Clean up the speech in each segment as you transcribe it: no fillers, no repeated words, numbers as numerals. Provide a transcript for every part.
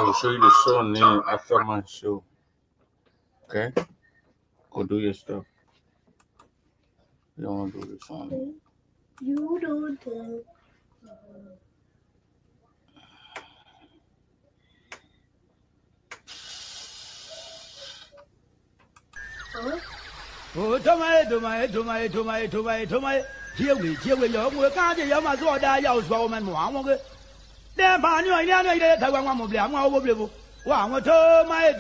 will show you the show name after my show. Okay? Go do your stuff. You don't want to do this one. You don't tell. Huh? Oh, to my, here we, your work, can't you? Must order your woman, one. Then, Barney, I know that I want to be a more Wow, to my,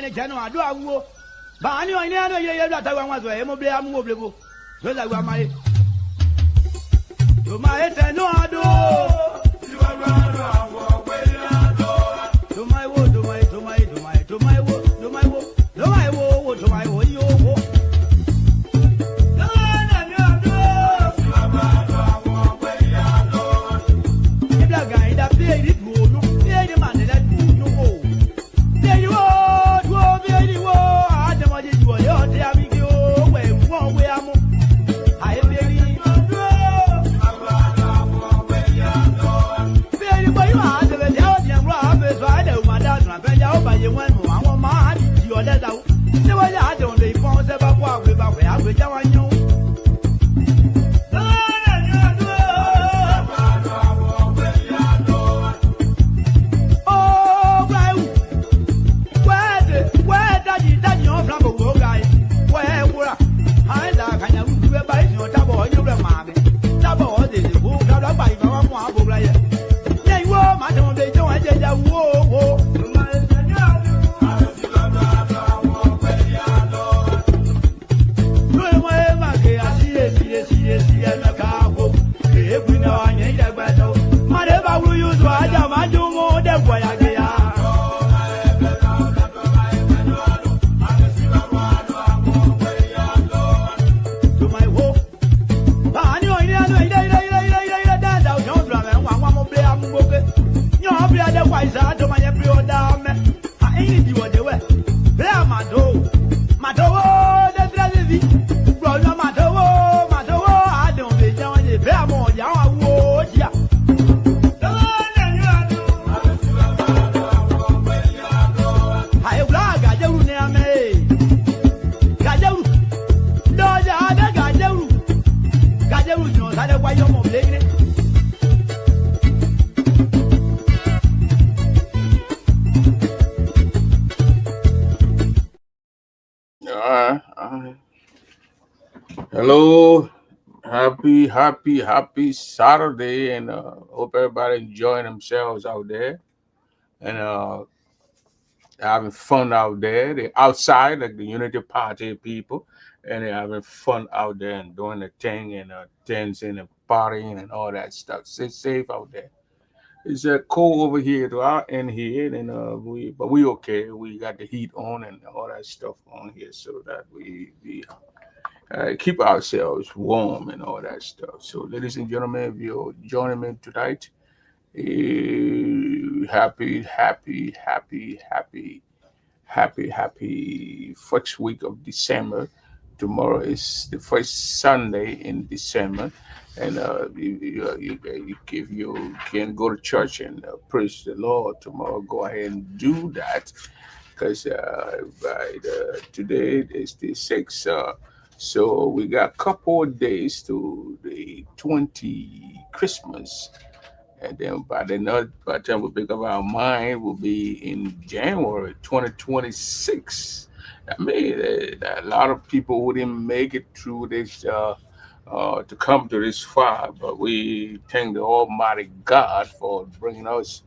general, do I go? Barney, I know that I want to be a mobile. Well, I want my. To my head, no, I do. You are to my wood, to my, to my, to my, to my wood, to my wood, to my wood, to my wood, you wood. Hello, happy Saturday, and hope everybody enjoying themselves out there and having fun out there. They're outside like the Unity Party people, and they're having fun out there and doing the thing and dancing and partying and all that stuff. Stay safe out there. It's cold over here to our end here, and we okay. We got the heat on and all that stuff on here, so that we keep ourselves warm and all that stuff. So, ladies and gentlemen, if you're joining me tonight, happy first week of December. Tomorrow is the first Sunday in December, and if you can go to church and praise the Lord tomorrow, go ahead and do that because today is the 6th. So we got a couple of days to the 20 Christmas. And then by the time we pick up our mind, will be in January 2026. I mean, a lot of people wouldn't make it through this to come to this far, but we thank the Almighty God for bringing us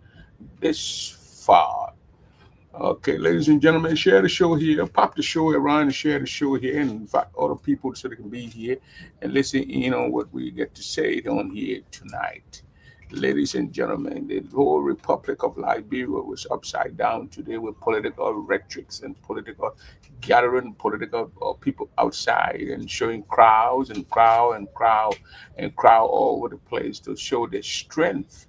this far. Okay, ladies and gentlemen, share the show here. Pop the show around and share the show here and invite other people so they can be here and listen in on what we get to say on here tonight. Ladies and gentlemen, the whole Republic of Liberia was upside down today with political rhetorics and political gathering, political people outside and showing crowds and crowd all over the place to show their strength.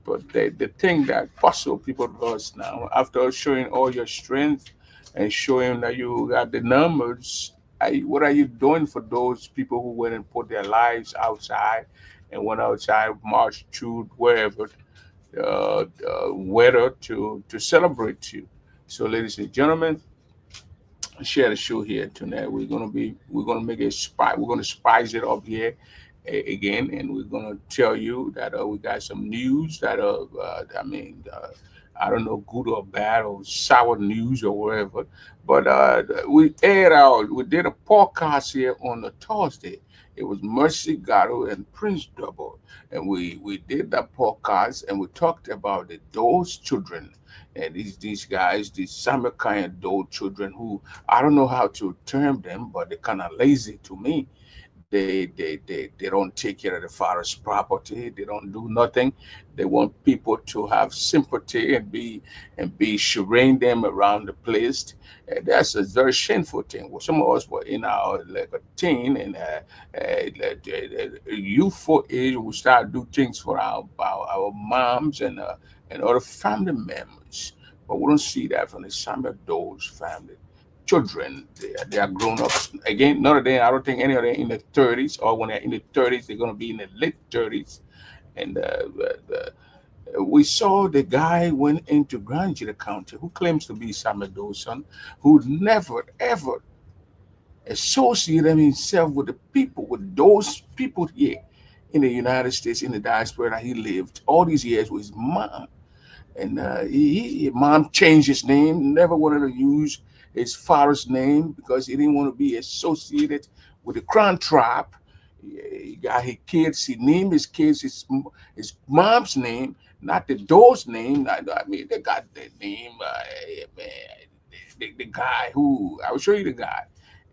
But the thing that puzzle people does now, after showing all your strength and showing that you got the numbers, what are you doing for those people who went and put their lives outside and went outside, marched through wherever? weather to celebrate you. So, ladies and gentlemen, share the show here tonight. We're gonna make it spice. We're gonna spice it up here again, and we're gonna tell you that we got some news that I don't know, good or bad or sour news or whatever. But we did a podcast here on a Thursday. It was Mercy Gatto and Prince Double, and we did that podcast and we talked about those children and these guys, these summer kind of those children who I don't know how to term them, but they're kind of lazy to me. They don't take care of the father's property. They don't do nothing. They want people to have sympathy and be shivering them around the place. And that's a very shameful thing. Well, some of us were in our like a teen and youthful age. We start do things for our moms and other family members. But we don't see that from the some of those family children. They are grown ups. Again, none of them, I don't think any of them in the 30s, or when they're in the 30s, they're going to be in the late 30s. And we saw the guy went into Grand Jury County who claims to be Samuel Dawson, who never ever associated himself with the people, with those people here in the United States, in the diaspora that he lived all these years with his mom. And mom changed his name, never wanted to use his father's name because he didn't want to be associated with the Crown tribe. He got his kids, he named his kids his mom's name, not the Doe's name. I mean, they got the name, man, the guy who, I will show you the guy.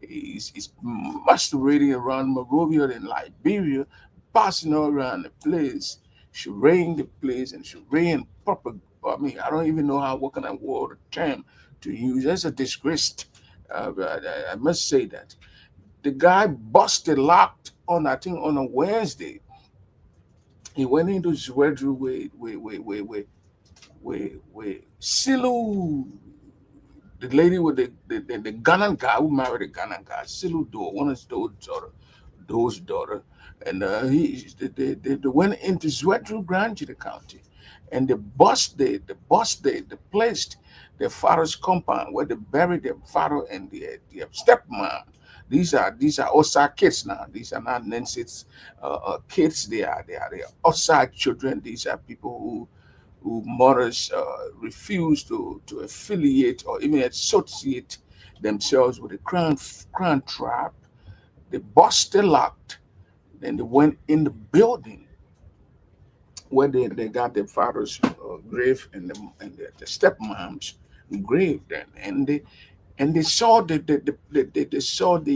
He's masturbating around Monrovia and Liberia, passing all around the place, surveying the place and surveying proper. I mean, I don't even know how what kind of word term to use. That's a disgrace. I must say that the guy busted locked on I think on a Wednesday. He went into his bedroom with Silu, the lady with the Ghana guy who married the Ghana guy, Silu Do, one of those daughter, and they went into Zwedru Grand Jury County, and the placed their father's compound where they buried their father and their stepmom. These are outside kids now. These are not Nancy's kids. They are outside children. These are people who mothers refuse to affiliate or even associate themselves with the crown tribe. They busted locked. Then they went in the building where they got their father's grave and the stepmom's grave. Then and they saw they saw the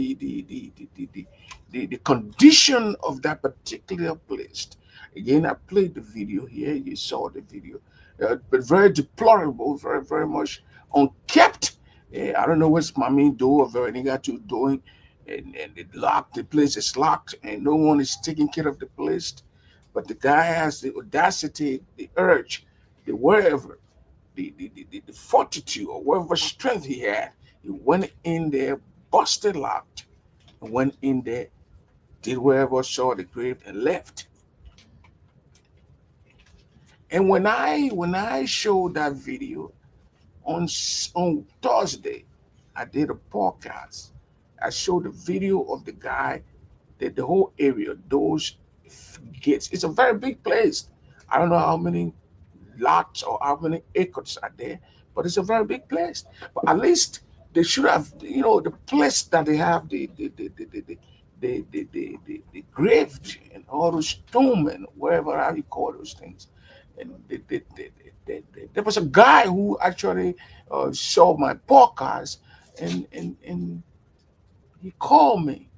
condition of that particular place. Again, I played the video here. You saw the video, but very deplorable, very much unkept. I don't know what's mommy do or Veronica to doing, and it locked. The place is locked, and no one is taking care of the place. But the guy has the audacity, the urge, the whatever, the fortitude or whatever strength he had. He went in there, busted locked, and went in there, did whatever, saw the grave, and left. And when I showed that video on Thursday, I did a podcast. I showed the video of the guy, that the whole area, those gates. It's a very big place. I don't know how many lots or how many acres are there, but it's a very big place. But at least they should have, the place that they have the grave and all those tomb and wherever how you call those things. And there was a guy who actually saw my podcast and he called me.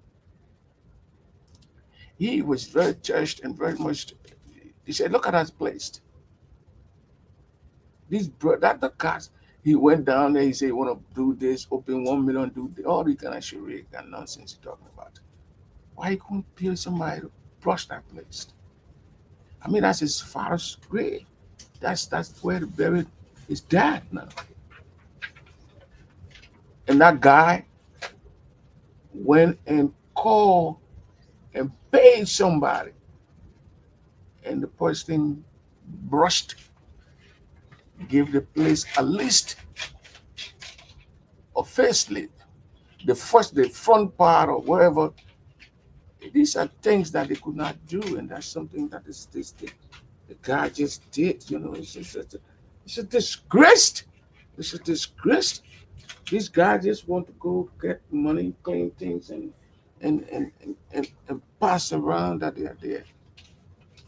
He was very touched and very much. He said, "Look at that place. That the cast." He went down there. He said, "You want to do this? Open 1 million. Do this, all the kind of charade and nonsense you're talking about. Why you couldn't pay somebody to brush that place? I mean, that's his father's grave. That's where they buried his dad now. And that guy went and called and paid somebody, and the person brushed give the place a list of facelift. The front part or wherever. These are things that they could not do, and that's something that the guy just did. It's a disgrace. It's a disgrace. These guys just want to go get money, clean things, and pass around that they are there.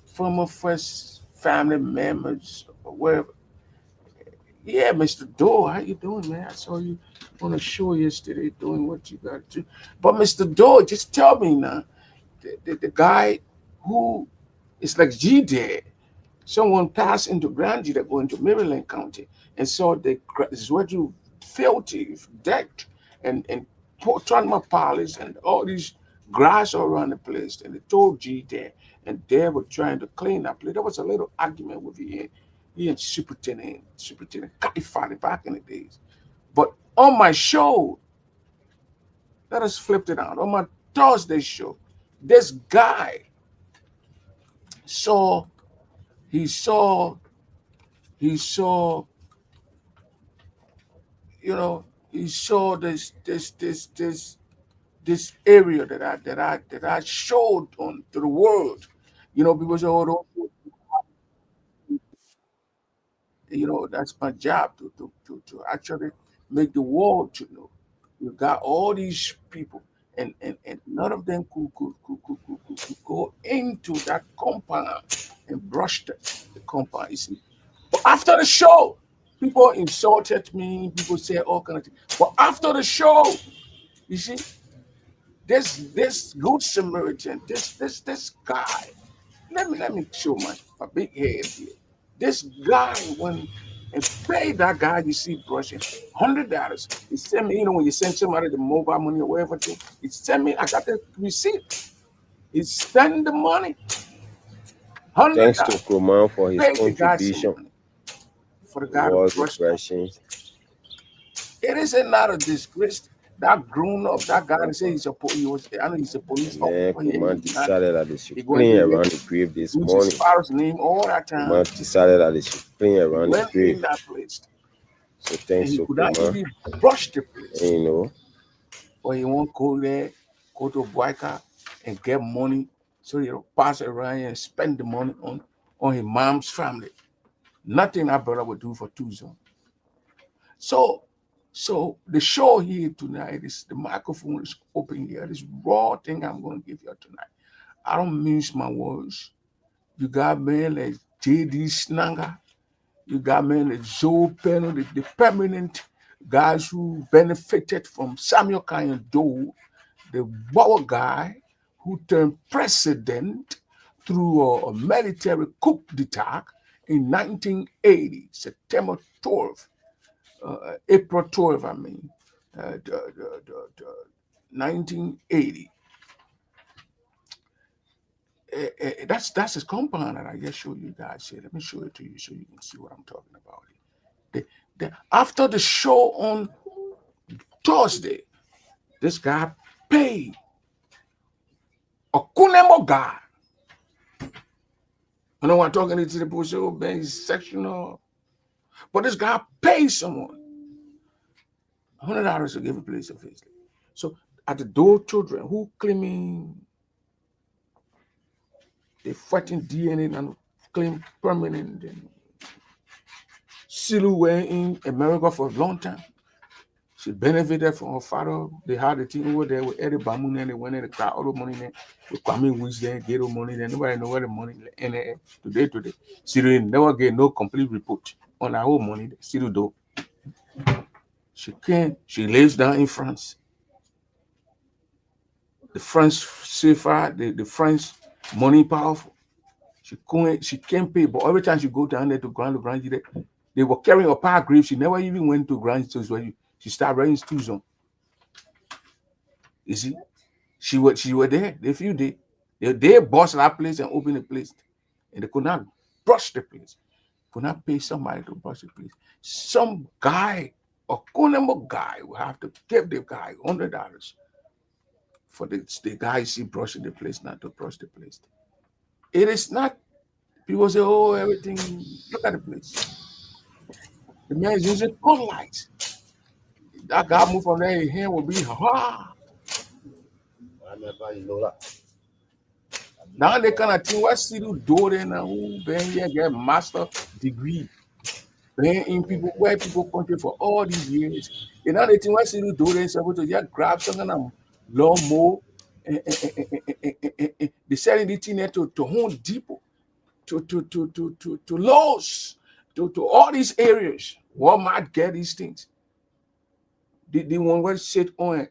Former first family members or wherever. Yeah, Mr. Doe, how you doing, man? I saw you on a show yesterday doing what you got to do. But Mr. Doe, just tell me now, the guy who is like G there, someone passed into Grand that going to Maryland County and saw the residue filthy decked and trauma piles and all these grass all around the place. And they told G there, and they were trying to clean up. There was a little argument with he and Superintendent Kaifani back in the days. But on my show, let us flip it out. On my Thursday show, this guy saw he saw he saw he saw this area that I showed on to the world. People say, oh, that's my job to actually make the world to know. You got all these people, and none of them could go into that compound and brush the compound. You see, but after the show, people insulted me. People say all kind of things. But after the show, you see, this good Samaritan, this guy. Let me show my big head here. This guy went and paid that guy you see brushing $100. He sent me, when you send somebody the mobile money or whatever thing, he sent me, I got the receipt. He sent the money. Thanks to $100. Kuman for his Paid the guy some contribution money for the guy to towards brush. depression. It is not a disgrace. That grown up, that guy say he's a police. I know he's a police Then officer. Kuman decided that they He should going clean to around the grave this use his morning. father's name all that time. Kuman decided that they should clean He around the went in grave. that place So and thanks he to could not Kuman. even brush the place. And Or he won't go there, go to Boyka and get money so he'll pass it around and spend the money on his mom's family. Nothing that brother would do for Tucson. So the show here tonight is the microphone is open here. This raw thing I'm going to give you tonight. I don't mince my words. You got men like J.D. Snanger. You got men like Joe Penno, the permanent guys who benefited from Samuel Kanye Doe, the Bower guy who turned president through a military coup d'etat in 1980, September 12th, April 12th, 1980. That's his compound that I just showed you guys here. Let me show it to you so you can see what I'm talking about. After the show on Thursday, this guy paid a Kunemo guy. I know I'm talking to the people say, being sectional, but this guy paid someone $100 to give a place of his. So at the door, children who claiming they fighting DNA and claim permanent and Silu were in America for a long time. She benefited from her father. They had a team over there with Eddie Bamun and they went in the crowd, all the money there. With Kwame Woods there, get the money there. Nobody know where the money in today. Silu never get no complete report on her whole money. Silu do. She lives down in France. The French CFA, the French money powerful. She can't pay, but every time she go down there to Grand, they were carrying a power grave. She never even went to Grand Stage where she started running Tucson. You see, she were there. They few days. They bossed that place and opened the place, and they could not brush the place. Could not pay somebody to brush the place. Some guy, a Kunemo guy, will have to give the guy $100 for the guy you see brushing the place, not to brush the place. It is not. People say, "Oh, everything. Look at the place. The man is using lights. That guy move from there, his hand will be Now they kind of think what city do they now who been here get master degree. Been in people where people country for all these years. You know they think what city do they supposed to just grab some kind of lawnmower they selling the thing there to Home Depot, to Lowe's, to all these areas. Walmart get these things. The one where sit on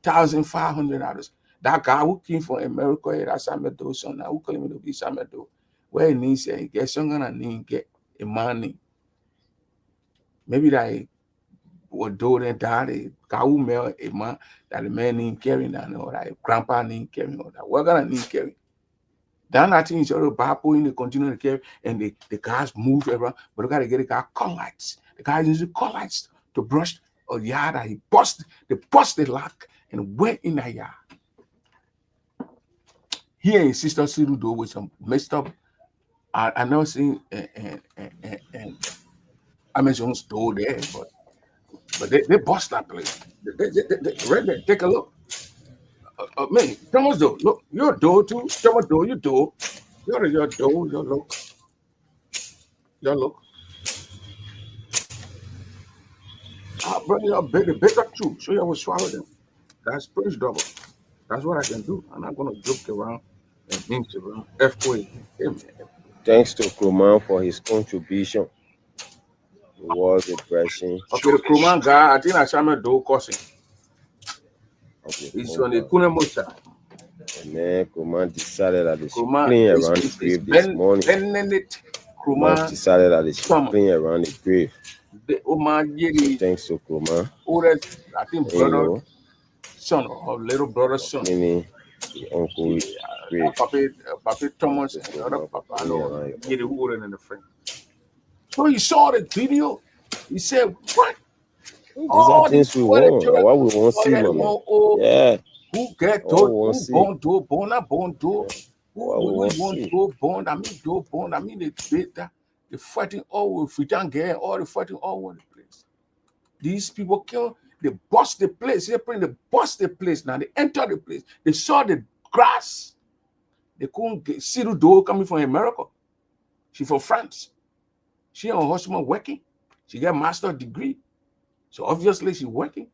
$1,500. That guy who came from America, that's Samedo son. Now who claim to be Samedo? Where he needs to get some kind of name, get a money. Maybe that would do that daddy, who mail a man that the man need carrying that or that grandpa need carrying or that. What gonna need carrying? Then I think it's all about in the continue to carry and the cars move around, but you gotta get the car collides. The guys use collides to brush a yard that they bust the lock and went in the yard. Here in Sister Sirudo with some messed up. I never seen and I mentioned store there, but they bust that place. They right there, take a look. Man, Thomas door. Look, your door too. Thomas door, your door. Your door, your look. Your look. I'll bring you a bigger too, so you will swallow them. That's Prince Double. That's what I can do. I'm not gonna joke around and inch around. F-way. Thanks to Kuman for his contribution towards the depression. Okay, the Kuman guy, I think I saw my door cussing. Okay, He's on the Kunemocha. Man, Kuman decided that they should clean around the grave this morning. Kuman decided that they should clean around the grave. Thanks to Kuman. I think brother, son, or little brother's son. Meaning the uncle's grave. Papa Thomas and the other Papa get the wood in the frame. So he saw the video. He said, "What? These are things we want. What we want to see, man. Yeah. Who get to born do? Who want to born? I mean, do born. I mean, the fighting all if we don't get all the fighting all over the place. These people kill. They bust the place. They bust the place. Now they enter the place. They saw the grass. They couldn't see the door coming from America. She from France. She and her husband working. She got master degree. So obviously she working.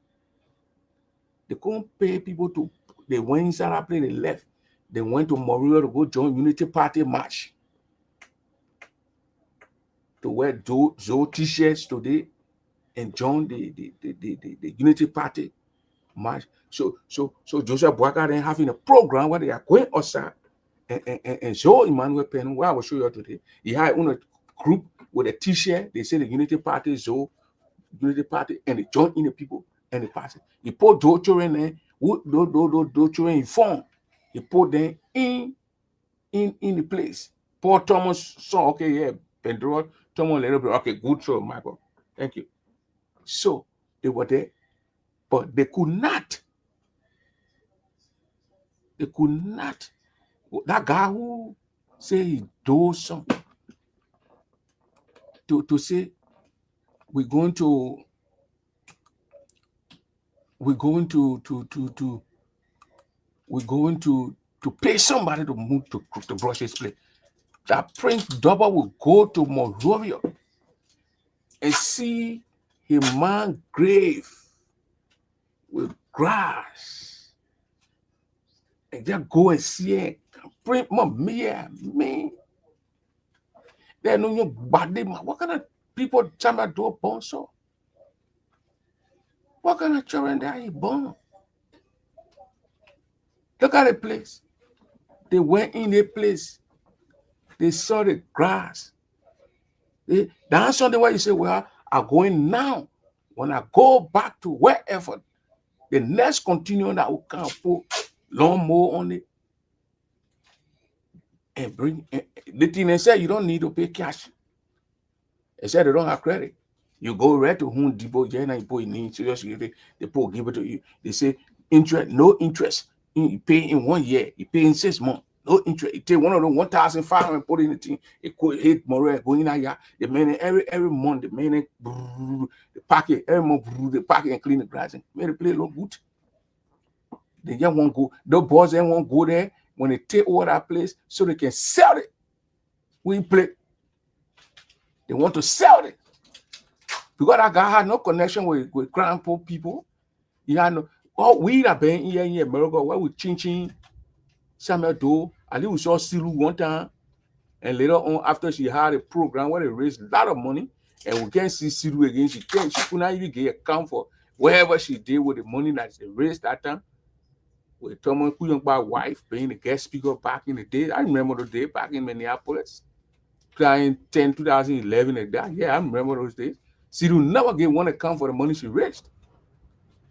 They couldn't pay people to. They went inside that place. They left. They went to Montreal to go join Unity Party march. To wear Zoe t-shirts today and join the Unity Party march. So Joseph Boakai then having a program where they are going outside and Zoe Emmanuel Pen, where I will show you today. He had a group with a t-shirt. They say the Unity Party, Zoe Unity Party, and they join in the people and the party. He put those children there, those children in form. He put them in the place. Paul Thomas saw, okay, yeah, Pedro, Thomas a little bit, okay, good show, Michael. Thank you. So they were there, but they could not. That guy who say he do something to say we're going to pay somebody to move to brush his plate. That Prince Double will go to Monrovia and see a man's grave with grass and just go and see it. Prince, me. They know your body. What kind of people tell me do born so? What kind of children they are born? Look at the place. They went in the place. They saw the grass. That's something where you say, well, I'm going now. When I go back to wherever, the next continuum that will come put lawnmower on it and bring the thing they said you don't need to pay cash. They said they don't have credit. You go right to Home Depot, you need seriously, they give it to you. They say interest, no interest. You pay in 1 year, you pay in 6 months. No interest. It take one of the 1,500 put in the thing. It could hit more going in here. The man every month, the man the packet every month the packet and clean the grass and make the place look good. They just won't go. The boys then won't go there when they take over that place so they can sell it. We play. They want to sell it. Because that guy had no connection with Crown Poor people. He had no. Oh, we have been here in America where we ching Samuel Doe. Ali we saw Silu one time, and later on after she had a program where they raised a lot of money, and we can't see Silu again. She could not even get account for wherever she did with the money that they raised that time. With Thomas Kuyongba's wife being the guest speaker back in the day. I remember the day back in Minneapolis, in 2011 and that. Yeah, I remember those days. Silu never gave one account for the money she raised.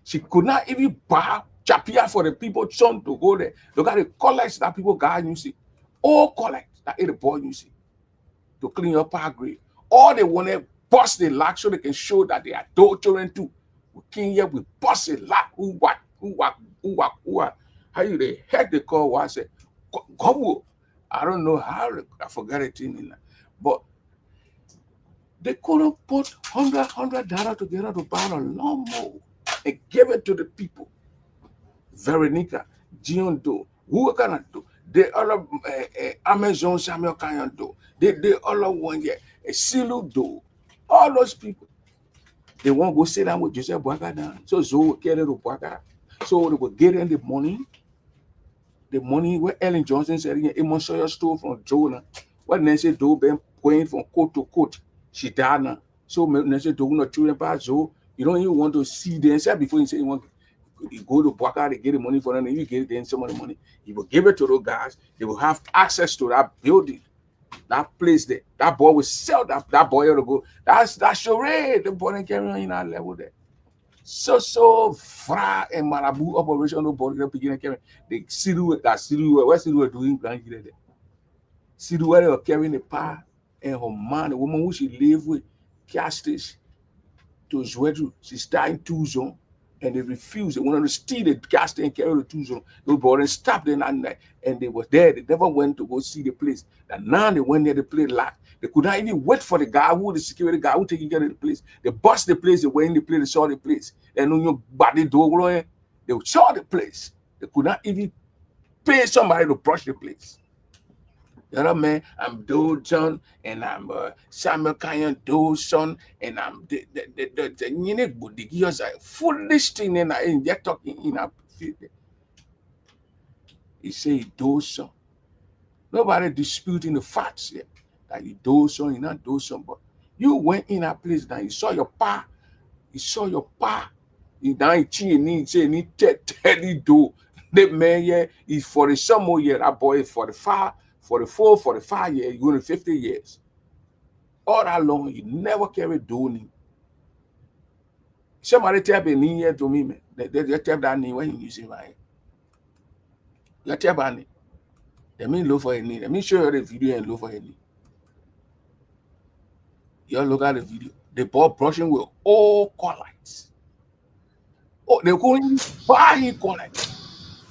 She could not even buy chapia for the people son to go there. Look at the collects that people got, you see. All collects that the boy you see to clean your power grade. All they want to bust the lock so they can show that they are children too. We came here, we bust the lock. Who what? How you the heck they call what I said? Go. I don't know how I forgot it in that. But they could have put $100 together to buy a lawnmower and give it to the people. Veronica, Gion Do, who gonna do? The other Amazon Samuel Canyon Do, the other one here, Silu Do, all those people. They won't go sit down with Joseph Boaga down. So Zoe will get it to Boaga. So they will get in the money where Ellen Johnson said, it must show your store from Jonah. What Nancy Do been going from coat to coat. She died now. So Nancy Do not children about Zoe. You don't even want to see the answer before you say you want. You go to Boaga, they get the money for them, and you get them some of the money. You will give it to those guys. They will have access to that building, that place there. That boy will sell that boy to go. That's charade. The boy carry on in that level there. So Fra and Marabu operation no body beginning carry. They Silu where Silu doing grand there. Silu where they were carrying the power and her man, the woman who she live with, Castis to Zwedru. She started 2 zone. And they refused. They wanted to steal the gas and carry the 2 zone. They brought and stopped them that night. And they were there. They never went to go see the place. And now they went there, the place locked. They could not even wait for the guy the security guy who taking care of the place. They bust the place, they went in the place, they saw the place. And when you body door, they saw the place. They could not even pay somebody to brush the place. The other man, I'm Doe John, and I'm Samuel Canyon Doe son, and I'm the foolish thing, and they're talking in a field. He say Doe son. Nobody disputing the facts here that you Doe son, you're not Doe son, but you went in a place now, you saw your pa, you now you say 30 Doe. The man here is 40 some more year, that boy is 45. 44, 45 years, you're going to 50 years. All that long, you never carry doing. Somebody tap a knee here to me, man. They tap that knee when you use it, right? You tap that knee. Let me look for a knee. Let me show you the video and look for a knee. You look at the video. They bought brushing with all collites. Oh, they're going to buy him collites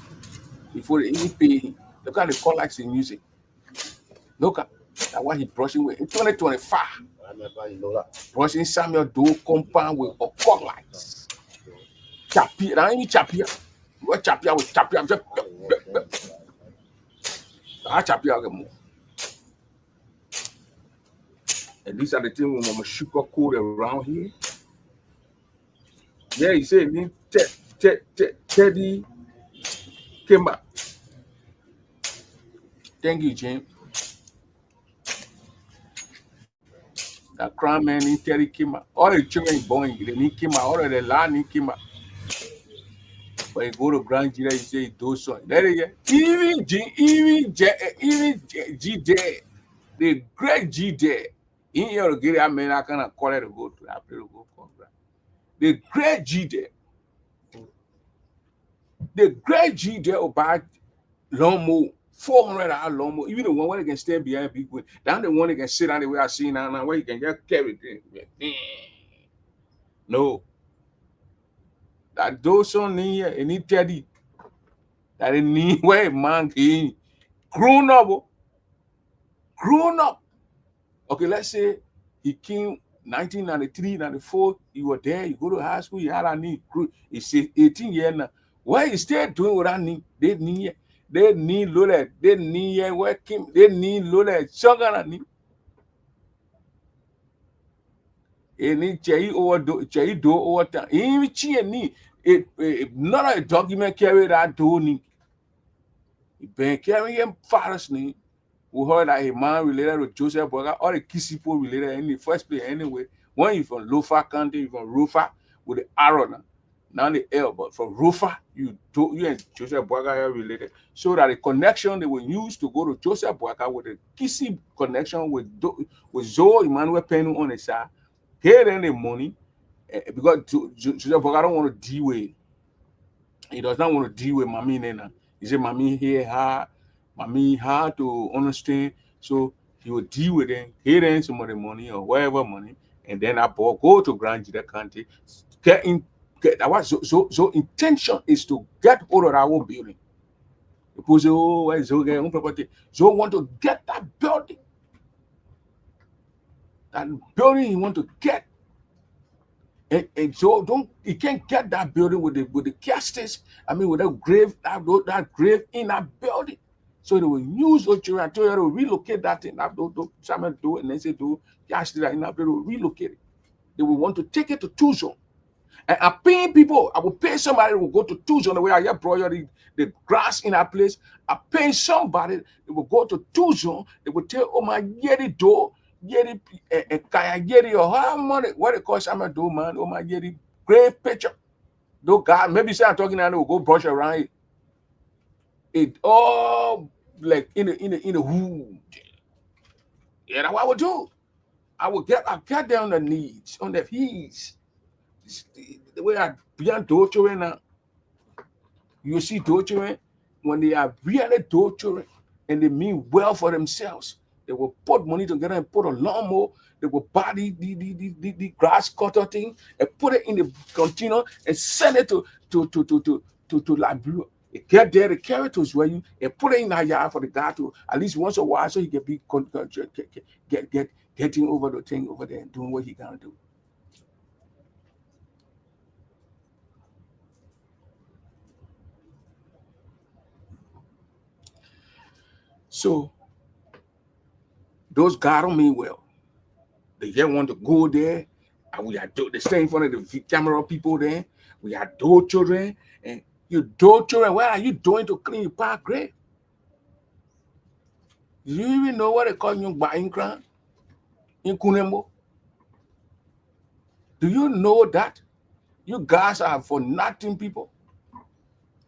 before they even pay him. Look at the collites in music. Look at that what he brushing with in 2025. I remember you know that. Brushing Samuel Doe compound with occult lights. Chapia, now you chapia. What chapia with chapia? I chapia get more. And these are the things when I'm sugar coat around here. Yeah, he said me Teddy came back. Thank you, James. That crime man in Terry came out. All the children born, they need came out. All of the land came out. But you go to Grand G, you say those songs. There you go. Even G there, the great G there. In your get I mean I cannot call it to go to that place to go come back. The great G there. The great G there about lawnmower. $400 lawnmower, even the one where they can stand behind people. Down the one they can sit down the way I see now where you can just carry it. No. That those on here, and he tell you that they need where man came. Grown up. Grown up. Okay, let's say he came 1993, 94, you were there, you go to high school, you had a knee, he's 18 years now. Why you still doing what I need? They need loaded, they need working, they need loaded, sugar need. Any chay do over time. Even chi ni not a document carry that do ni. Been carrying fathers ni. We heard that a man related to Joseph Boyka or a Kisipo related in the first place anyway. When you from Lofa County, you from Rufa with the arrow now the L, but from Rufa, you and Joseph Boyka are related. So that the connection they will use to go to Joseph Boyka with the Kisi connection with Zoe Emmanuel Penu on the side, get any money because Joseph Boyka don't want to deal with. He does not want to deal with Mami Nena. He said, Mami here hard. Mami hard to understand, so he will deal with them, pay them some of the money or whatever money, and then I go to Grand Jida County, so intention is to get hold of our building. People say, oh, why is okay, own property? So want to get that building. That building you want to get. And so you can't get that building with the caskets, with that grave in that building. So they will use those children to relocate that thing. Some do it and they say do cash that in that they will relocate it. They will want to take it to Tucson. And I'm paying people. I will pay somebody who will go to Tucson the way I brought the grass in that place. I'm paying somebody they will go to Tucson. They will tell, oh my yeti do yeti kaya yeti or how money what it costs I'm do man. Oh my yeti great picture. No God, maybe say I'm talking now, they will go brush around it. It all like in the hood. Yeah, that's what I would do. I get down on the knees, on the knees. The way I beyond torturing now. You see torturing when they are really torturing and they mean well for themselves. They will put money together and put a lawnmower. They will buy the grass cutter thing and put it in the container and send it to Liberia. It get there, the carrots where you and put it in a yard for the guy to at least once a while so he can be getting over the thing over there and doing what he gonna do. So those guys don't mean well. They just want to go there, and we are they stay in front of the camera people there. We are door children, and you door children. What are you doing to clean your park grave? Do you even know what they call you buying crown in Kunembo? Do you know that you guys are for nothing people?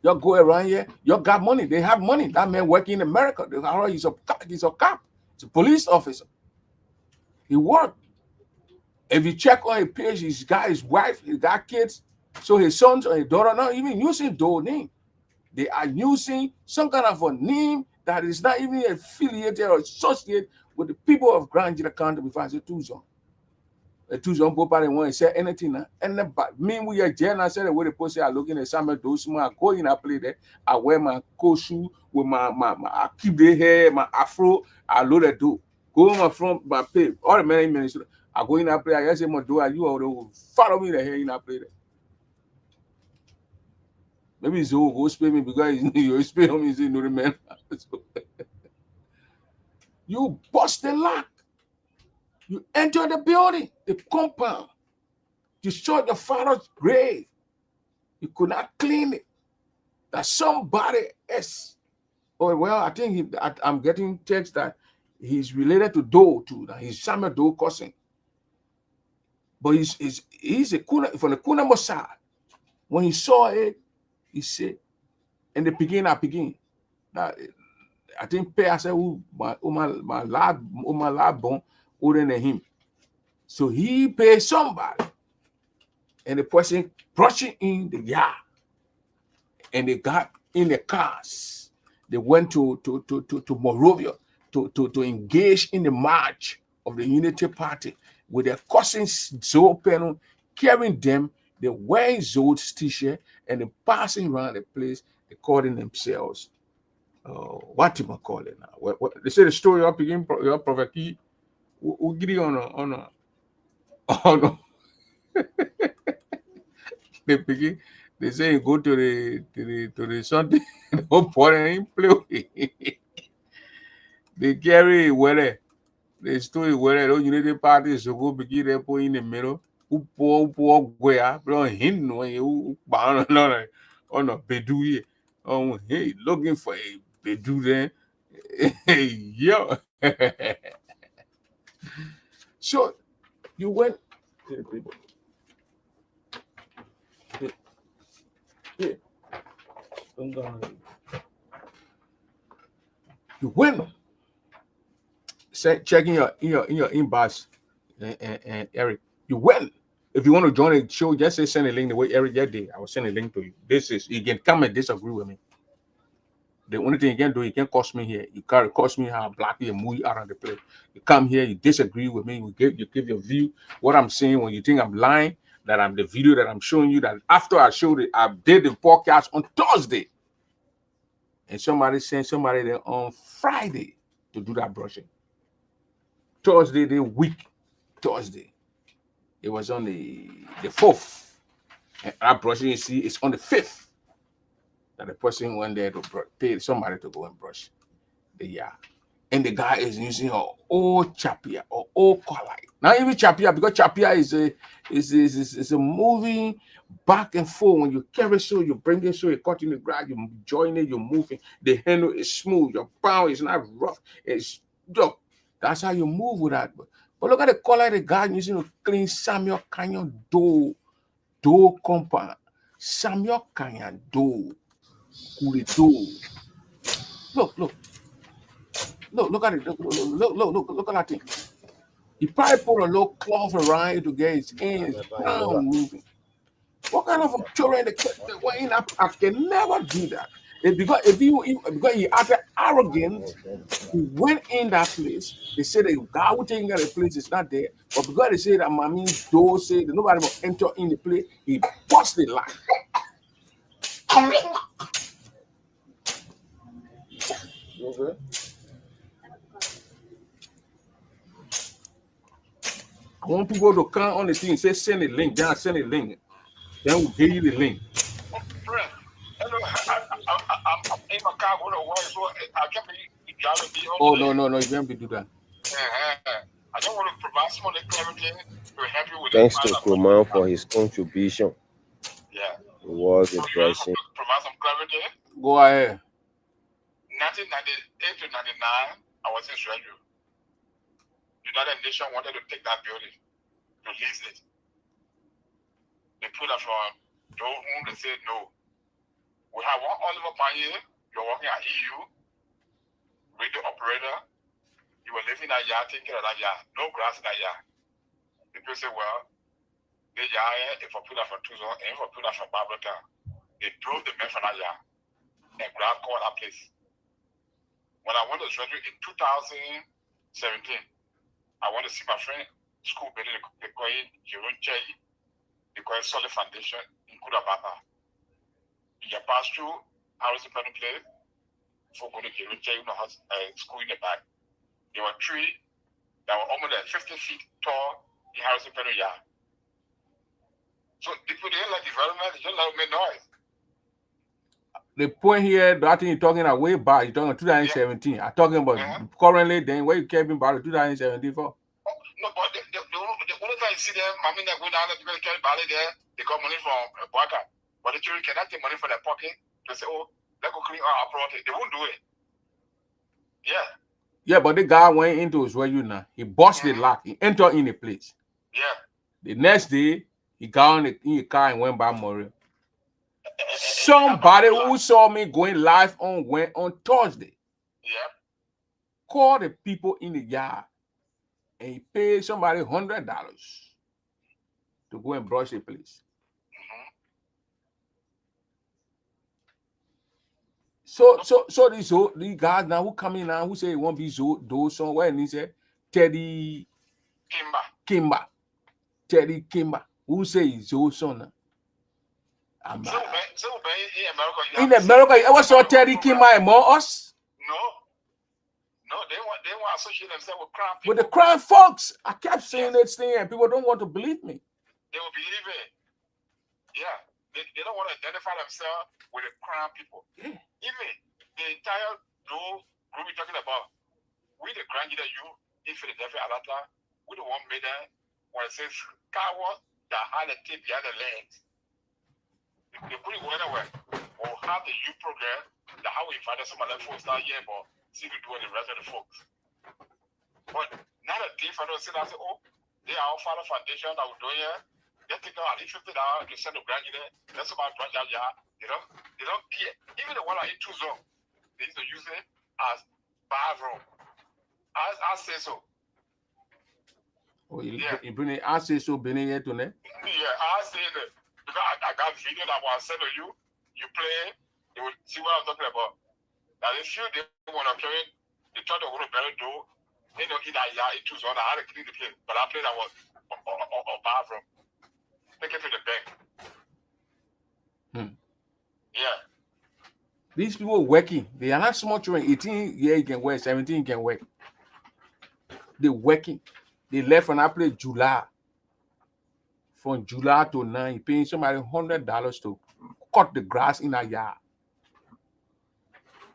You go around here, you got money. They have money. That man working in America. He's a cop. He's a police officer. He worked. If you check on his page, he's got his wife, he's got kids. So his sons or his daughter not even using those name. They are using some kind of a name that is not even affiliated or associated with the people of Grand Jida County before I say Tucson. Tucson Popari won't say anything. And then, but me, we are Jen. I said the way the post are looking at some of those I go in, I play there. I wear my coat shoe with my I keep the hair, my afro, I load the door. Go my front, my pay, all the many minutes. I go in that play. I say, my door, you will follow me the hair in that play there. Maybe it's go spray me because you spray on me, you know the man. You bust the lock. You enter the building, the compound. You saw your father's grave. You could not clean it. That somebody else. Oh, well, I think I'm getting text that he's related to Doe too. That he's Samuel Doe cousin. But he's a Kuna from the Kunamo side. When he saw it, he said, in the beginning, I think I said, my lab bone older than him. So he paid somebody. And the person brushing in the yard. And they got in the cars. They went to Monrovia to engage in the march of the Unity Party with their cousins, Zoe Penu, carrying them. They wearing Zoe's t-shirt and they passing around the place, according themselves what you call it now? What they say the story up again, your prophet key. We get on they say go to the Sunday, no point in play. They carry where the story where the Unity Party so go begin they put in the middle. Who poor where bro him no you bound on a bedu. Oh hey, looking for a bedu then. Yo. So you went. Yeah. You win. Checking your inbox and Eric. You win. If you want to join the show, just say send a link the way Eric did. I will send a link to you. This is you can come and disagree with me. The only thing you can do, you can cost me here. You can't cost me how black you move out of the place. You come here, you disagree with me, you give your view. What I'm saying when you think I'm lying, that I'm the video that I'm showing you, that after I showed it, I did the podcast on Thursday. And somebody sent somebody there on Friday to do that brushing. Thursday, the week, Thursday. It was on the 4th. And that brushing, you see, it's on the 5th. That the person went there to pay somebody to go and brush the yard. And the guy is using an old chapia or old collar. Not even chapia, because chapia is a moving back and forth. When you carry so, you bring it so, you cut in the grass, you join it, you're moving. The handle is smooth, your pound is not rough. It's dope. That's how you move with that. But look at the color the guy using to clean Samuel Canyon dough compound. Samuel Canyon dough. Look at it. Look at that thing. He probably put a little cloth around it to get his hands down moving. What kind of a children the way in? I can never do that. Because he acted arrogant, he went in that place. They said that God will take care of the place, it's not there. But because they say that mommy door said that nobody will enter in the place, he bust the lock. Okay. I want people to come on the thing, say send a link, then send a link. Then we'll give you the link. I'm in my car going to work, so I can't be driving. Oh, no, you can't do that. I don't want to provide some of the clarity to help you with. Thanks to Kuman for his contribution. Yeah. It was a blessing. Provide some clarity. Go ahead. 1998 to 99, I was in Israel. United Nations wanted to take that building, to lease it. They put up from those whom they said no. We have one Oliver Panye, you're working at EU, radio operator. You were living in that yard, taking care of that yard. No grass in that yard. People say, well, the yard, if I put up from Tucson, and if I put up from Barbertown, they drove the men from that yard and grab called that place. When I went to Treasury in 2017, I went to see my friend, school building, they call it Jerome Chey, they call it Solid Foundation in Kudabapa. You pass through Harrison Penny Place, before going to Jerome Chey, school in the back. There were trees that were almost 50 feet tall in Harrison Penny yard. So people didn't like development, they just like make noise. The point here, that thing you're talking about way back, you're talking 2017. I'm talking about currently, then where you came about 2017 for? No, but the only time you see them, I mean, they go down there because they carry ballet there, they got money from Baka. But the children cannot take money from their pocket to say, oh, let's go clean our property. They won't do it. Yeah. Yeah, but the guy went into his way, he busted the lock, he entered in the place. Yeah. The next day, he got in the car and went by Murray. Somebody who saw me going live on Thursday, called the people in the yard and he paid somebody $100 to go and brush the place. So these guys now who come in now who say it won't be do somewhere and he said Teddy Kimba who say he's son. In America, you ever saw Teddy Kimba among us? they want to associate themselves with crime people. With the crime folks. I kept saying this thing and people don't want to believe me. They will believe it. Yeah. They don't want to identify themselves with the crime people. Yeah. Even the entire group we're talking about, we the grand leader, you, in Philadelphia, Atlanta, we the one made that when it says coward that had a tape behind the legs. They put it anywhere. We'll have the youth program, that how we invited some of them folks down here, but see if we do the rest of the folks. But now that they find out, say, oh, they are our Father Foundation that we're doing here. They take out at least $50 to send the grand leader. That's about branch out here. They don't care. Even the one that hit 2 zone, they used to use it as bathroom. I say so. Oh, you bring it, I say so, Benny, yet to ne? Yeah, I say that. Because I got video that was sent to you. You play, you will see what I'm talking about. Now, if you didn't want to play it, they thought they were going to bury do. They know in that year, it was on. I had to clean the place. But I played that was on bathroom. Take it to the bank. Yeah. These people working. They are not small children. 18 years you can work, 17 you can work. They're working. They left from that place July. From July to 9, paying somebody $100 to cut the grass in a yard.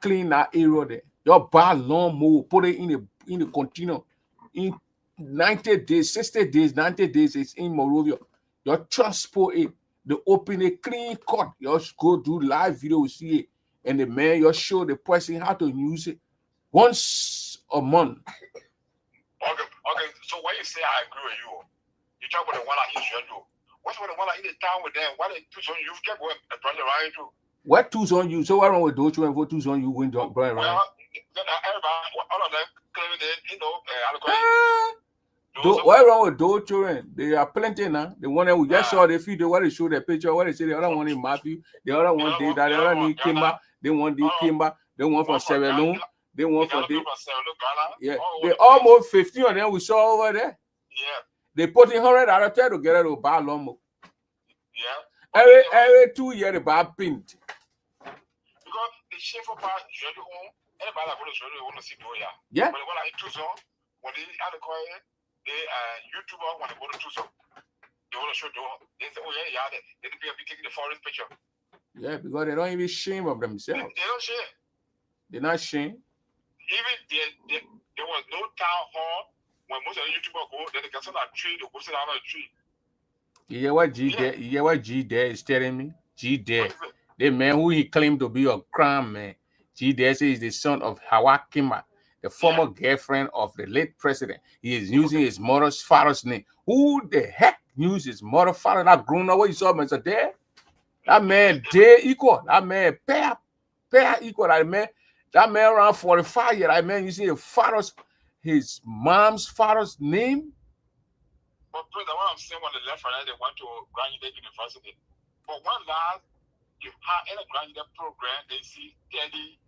Clean that area there. You buy lawnmower, put it in the container. In 90 days, 60 days, 90 days, it's in Morovia. You transport it. They open a clean cut. You just go do live video, you see it. And the man, you show the person how to use it once a month. Okay. So when you say I agree with you, you talk about the one that is you. What's with the one that in the town with them? Why they 2 zone you kept going and brother around you? What 2 zone you? So what wrong with those children for 2 zone you went to brother around? Well, everybody, all of them claiming they, what wrong with those children? They are plenty now. The one that we just saw the video, what they show the picture, what they say, the other one in Matthew, the other one did that, the other one Kimba, they want the Kimba, they want from Sierra Leone, they want from the yeah. They almost 15 of them we saw over there. Yeah. They put in $100 to get to buy lawnmower. Yeah. Every 2 years they buy paint. Because the shameful part, everybody that want to see do ya. Yeah. But when I hit 2 zone, when they they YouTuber when they go to 2 zone, they want to show they say, oh yeah, they be taking the forest picture. Yeah, because they don't even shame of themselves. They don't shame. They're not shame. Even there was no town hall when most of the YouTubers go, then they can sit on a tree, they go sit down on a tree. You hear what G there is telling me? G there. The man who he claimed to be a crime man. G there says he's the son of Hawa Kimba, the former girlfriend of the late president. He is using his mother's father's name. Who the heck used his mother's father? That grown up, what you saw, Mr. Dare? That man day equal. That man pair equal. That man around 45 years. That man using his mom's father's name. But brother, what I'm saying, when they left from there, they went to Grand University. But one last, you have in a Grand program, they see Teddy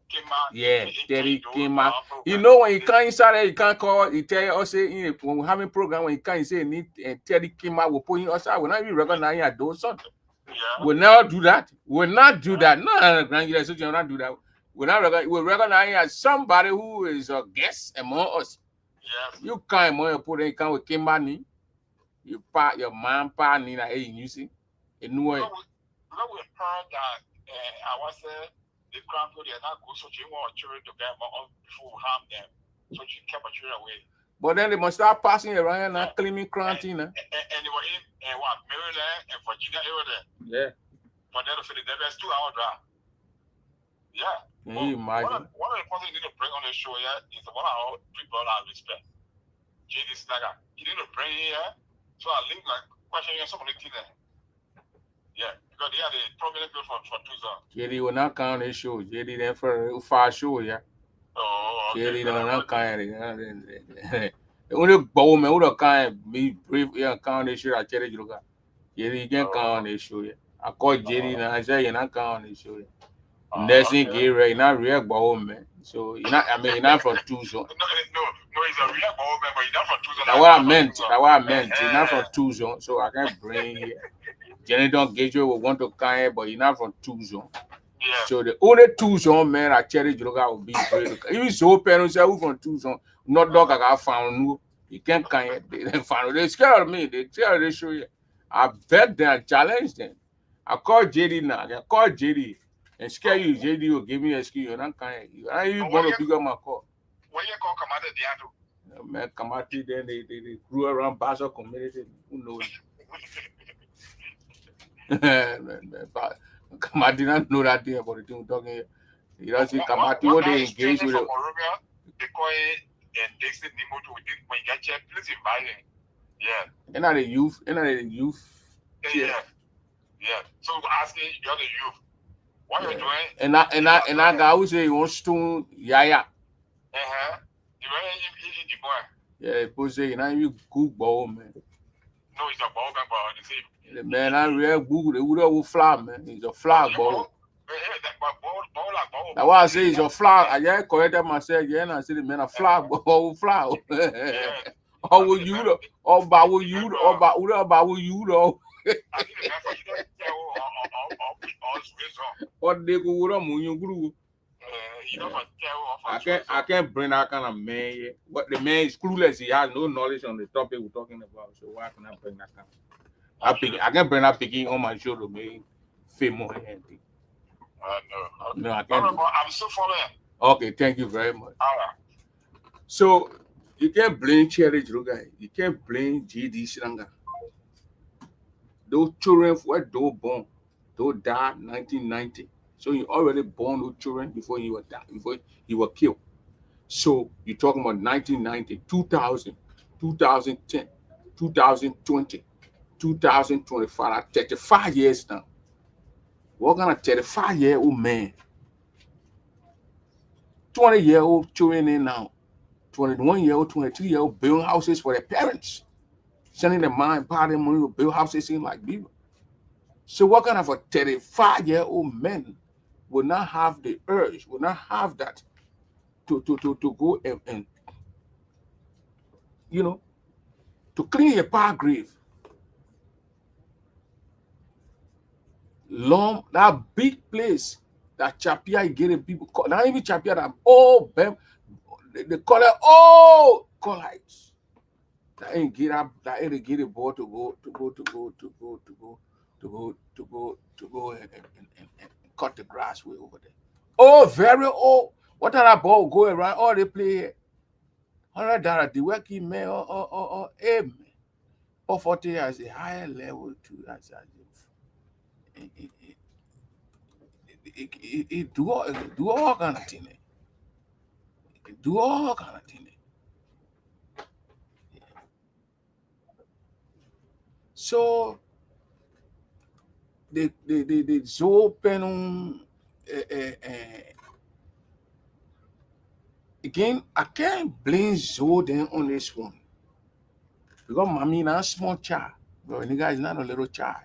came out. Yeah, Teddy came out. You know, when you come inside there, you can't call, you tell us, say, when we have a program, when you come, you say, need Teddy came out, we'll put him outside. We're not even recognizing at those sons. Yeah. We'll never do that. We'll not do that. No, Grand University will not do that. We'll recognize as somebody who is a guest among us. Yes. You can't put in come with Kimani. You part your mom part Nina you see. You know it. Because we heard that I was the crown people they are not good, so you want children to get more before we harm them. So you kept a children away. But then they must start passing around and claiming quarantine. And they were in Maryland and Virginia area. Yeah. For them to Philadelphia, it's 2 hour drive. Yeah. Can you imagine? One of the points you need to bring on the show here is the one of our people I respect. J.D. Snagger. You need to bring here. So I link like question here some of the things there. Yeah, because they are the prominent people for 2 zone. JD will not count this show. JD then for a far show, yeah. Oh, okay. JD will not count it. The only bowman who don't count me brief yeah count this show. I tell you, JD can't count this show, yeah. I call JD and I say you're not counting this show, yeah. Next thing get ready, not real bowman. So you're not. I mean, you're not from 2 zone. No, he's a real bowman, but he's not from 2 zone. That's what I meant. That's what I meant. He's not from 2 zone, so I can't bring here. Jenny don't get you will want to come here, but you're not from 2 zone. Yeah. So the only Tucson man I cherry Droga will be great. Even so, parents are from Tucson, not dog I found no. You can't they found they scared of me. They tell they show you. I bet them, I challenge them. I call JD now. I call JD and scare you. JD will give me a ski. And I'm kind. I even want to pick up my call. When you call Commander Diado, man, Kamati then they grew around Basel community. Who knows? But Kamati didn't know that thing about the thing we're talking here. You don't see Kamati what they engage with. They call it and they say Nimoto when you get checked, please invite him. Yeah. And are the youth? Yeah. So asking you're the youth. What you're doing? And that guy who say he wants to Yaya. You ready the boy? Yeah, people say you good ball, man. No, it's a ball the same. The man, I real Google, they would have fly, man. He's a fly ball. That's why I say he's a fly. I just corrected myself again. I said, the man, a fly ball, fly. Or will you, or about you, or about you, though. What they go with them when you grew. I can't bring that kind of man yet. But the man is clueless. He has no knowledge on the topic we're talking about. So why can I bring that kind of? I can bring that picking on my show to make famous and anything. No, I can't. I'm still following. Okay, thank you very much. All right. So you can't blame Cherry Droga. You can't blame GD Shranga. Those children were born, those died 1990. So you already born those children before you were killed. So you're talking about 1990, 2000, 2010, 2020, 2025, 35 years now. What kind of 35-year-old man, 20-year-old children in now, 21-year-old, 22-year-old building houses for their parents, sending their mind, part of their money to build houses in like people. So what kind of a 35-year-old man will not have the urge, will not have that to go and to clean a par grave? Long, that big place that Chapia get people, not even Chapia, that all they call it all collides. That ain't get up, that ain't get a ball to go and cut the grass way over there. Oh, very old. What are that ball go around? Oh, they play here. $100, the working man or aim. Or 40 as a higher level too. It do all kind of thing. Do all kind of thing. So the Zoe Penum again, I can't blame Zoe then on this one. Because mommy not a small child. But the guy is not a little child.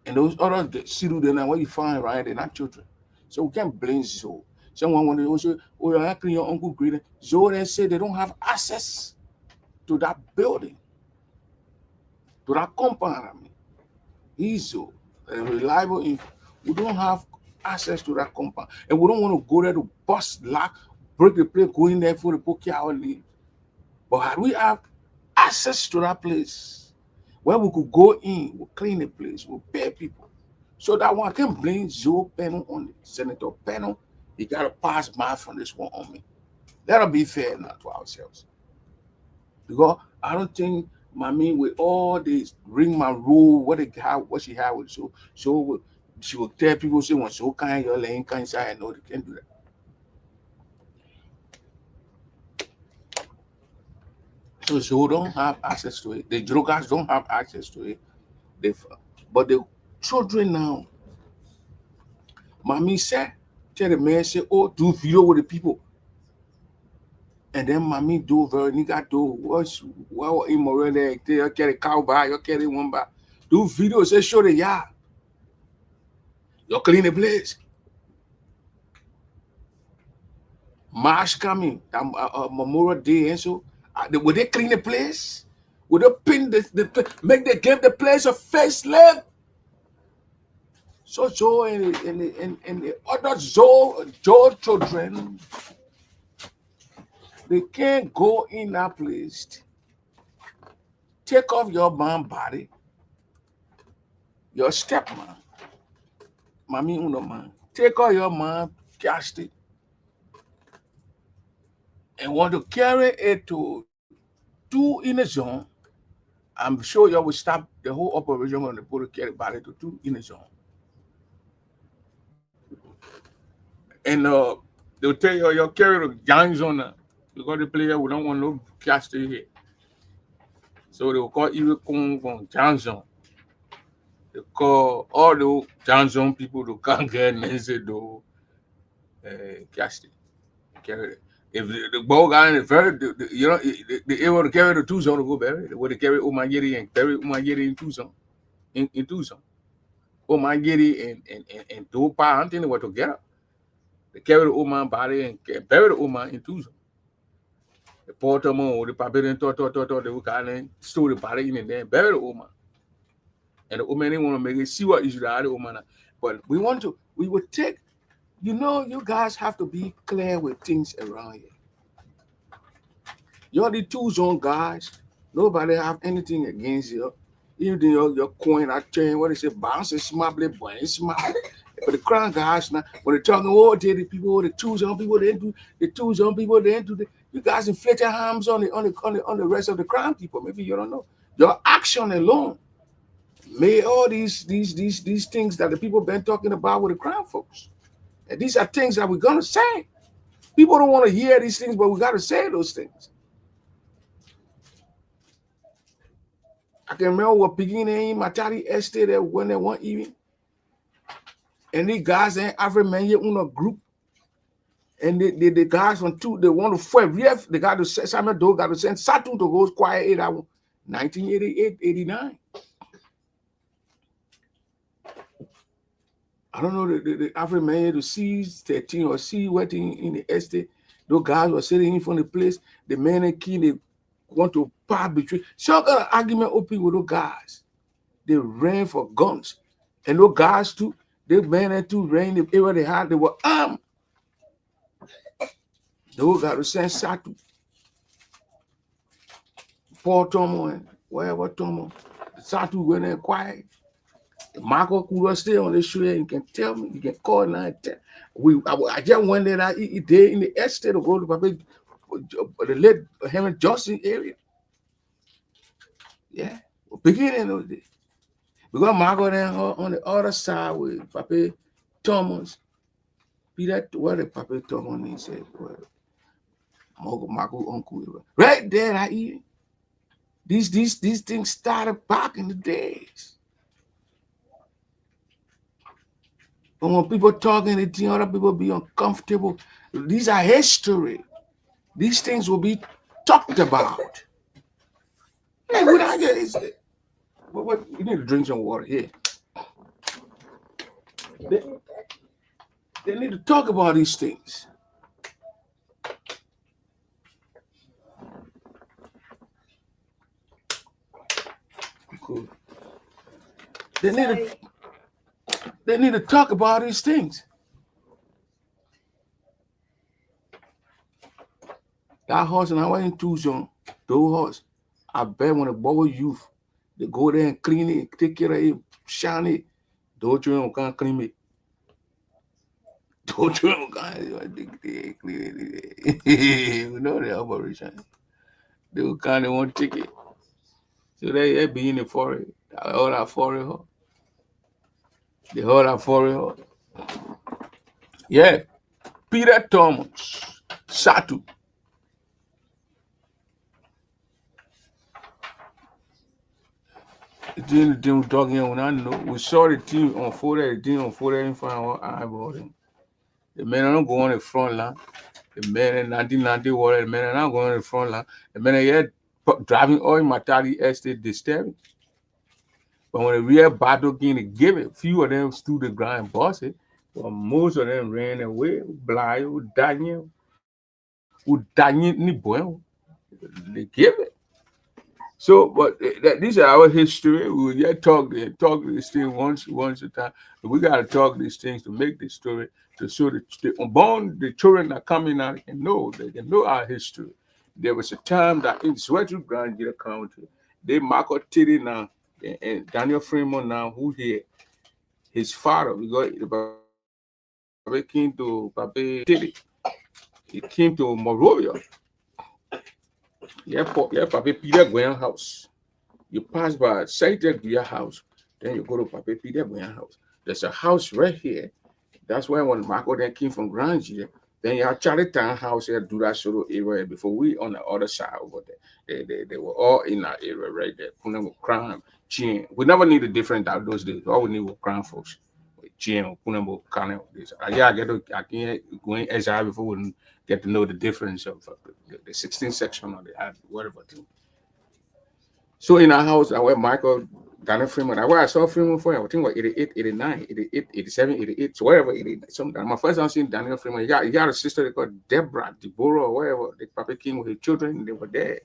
And those others get seated there now, what you find, right? They're not children. So we can't blame Zoe. Someone when they also, oh, you're acting your uncle greeting. Zoe then said they don't have access to that building, to that compound. I mean, he's so reliable. We don't have access to that compound, and we don't want to go there to bust, lock, break the place, go in there for the poke our leave. But had we have access to that place where we could go in, we'll clean the place, we'll pay people. So that one can blame Joe Penno on it. Senator Penno, he got to pass by from this one on me. That'll be fair now to ourselves. Because I don't think mommy with all this ring my rule, what she had with so she will tell people say when so kind you're laying kind inside. I know they can't do that. So don't have access to it. The Drogas don't have access to it. But the children now, mommy said, tell the man say, oh, do video with the people. And then mommy do very nigga do what's well immoral there. You carry cow by, you carry one by. Do video, say show the yard. You clean the place. March coming, Memorial Day, and so would they clean the place? Would they pin make they give the place a facelift? So Joe and the other Joe children, they can't go in that place. Take off your man body, your stepman, mommy uno man. Take off your man, cast it, and want to carry it to two in a zone. I'm sure you will stop the whole operation when they put a carry body to two in a zone. And they'll tell you carry the gangs on that because the player we don't want no cast it here. So they will call you Kong Johnson. They call all the Johnson people to come get and say do cast it. Carry it. If the ball guy is very, they able to carry the two zone to go bury. They would carry Omagiri and bury Omagiri in two zone. In two zone. Omagiri and two pound they were together. They carry the Oman body and bury the Oman in two zone. The Portamo, the Papirian Toto, they would kind of store the body in there, bury the Oman. And the Oman want to make it see what is the other Oman. But we would take, you guys have to be clear with things around here. You're the two zone guys. Nobody have anything against you. Even your coin, I tell you what they say, bounce and smably, boy, and smile. But the crown guys now, when they're talking, the people, the two zone people, they do the two zone people, they do the. You guys inflate your harms on the rest of the crown people. Maybe you don't know. Your action alone made all these things that the people been talking about with the crown folks. And these are things that we're gonna say. People don't want to hear these things, but we gotta say those things. I can remember what beginning in Matari Estate when they weren't even. And these guys in African man in a group. And the guys from two, they want to fight. They got to send Samuel Doe got to send Satu to go quiet 1988, 89. I don't know the African man to see 13 or see what in the estate. Those guys were sitting in front of the place. The man and key, they want to part between. So I got an argument open with those guys. They ran for guns. And those guys too, they ran and two ran the area they had, they were armed. Those got to send Satu. Paul Tomo and wherever Tomo. Satu went there quiet. Marco Kura still on the show. You can tell me, you can call now and tell. I just went there that day in the estate to go to the late Henry Johnson area. Yeah, beginning of the day. Because Marco then on the other side with Papa Thomas. Peter, what did Papa Thomas say? Marco uncle. Right there, I eat. These things started back in the days. But when people talking, other people be uncomfortable. These are history. These things will be talked about. Hey, what I get is that? What? You need to drink some water here. They need to talk about these things. Cool. They need to talk about these things. That horse and I went in Tucson, those horse. I bet when the boy youth, they go there and clean it, take care of it, shine it. Those children can't clean it. Those children can't clean it. We know the operation. They will kind of want ticket. So they be in the forest. All that forest. They hold that forest. Yeah. Peter Thomas. Satu. The team talking on I know. We saw the team on photo, in front of our eyeball. The men are not going on the front line. The men in 1990 the men are not going on the front line. The men are yet driving all in Matari Estate disturbing. But when the real battle came to give it, few of them stood the ground and bossed it. But most of them ran away. Blind, who Daniel, they give it. So, but these are our history. We will yet talk this thing once a time. But we got to talk these things to make this story to show the unborn the children that coming out and know they can know our history. There was a time that in Sweater Grand County, they Marco Titty now and Daniel Fremont now who here his father we got the came to Pape Titty. He came to Morovia. Yeah, Pape Peter Gwen house. You pass by Saita Guya house, then you go to Papa Peter Guya house. There's a house right here. That's why when Marco then came from Grangia, then you have Charlottetown house here, do that sort of area before we on the other side over there. They were all in that area right there. Putting with crime, chin. We never needed different out those days. All we need was crime folks. Chin, putting with kind of this. Yeah, I can't go in SI before we get to know the difference of the 16th section or the whatever thing. So in our house, I went Michael, Daniel Freeman. I saw Freeman for I think what 88, 89, 88, 87, 88, so whatever 88. Sometimes my first time seeing Daniel Freeman, he got a sister called Deborah, or whatever. They probably came with his children, they were there.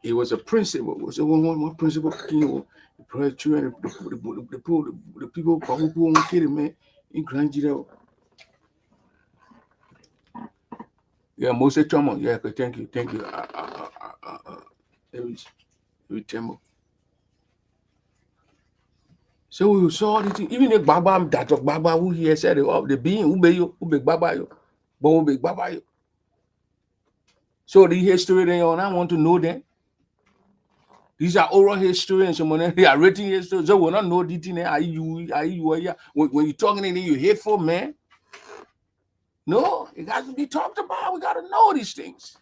He was a principal. Was one principal king the children, the people who won't kill him, man, in Granjiro. Yeah, Moses Chomo. Yeah, thank you. Every temple. So we saw this thing. Even if Baba that of Baba who here said the being who be Baba yo, but who be Baba yo. So the history they on, I want to know them. These are oral history and someone they are written history. So we not know the thing. Are you when you're talking in you hateful man? No, it has to be talked about. We got to know these things.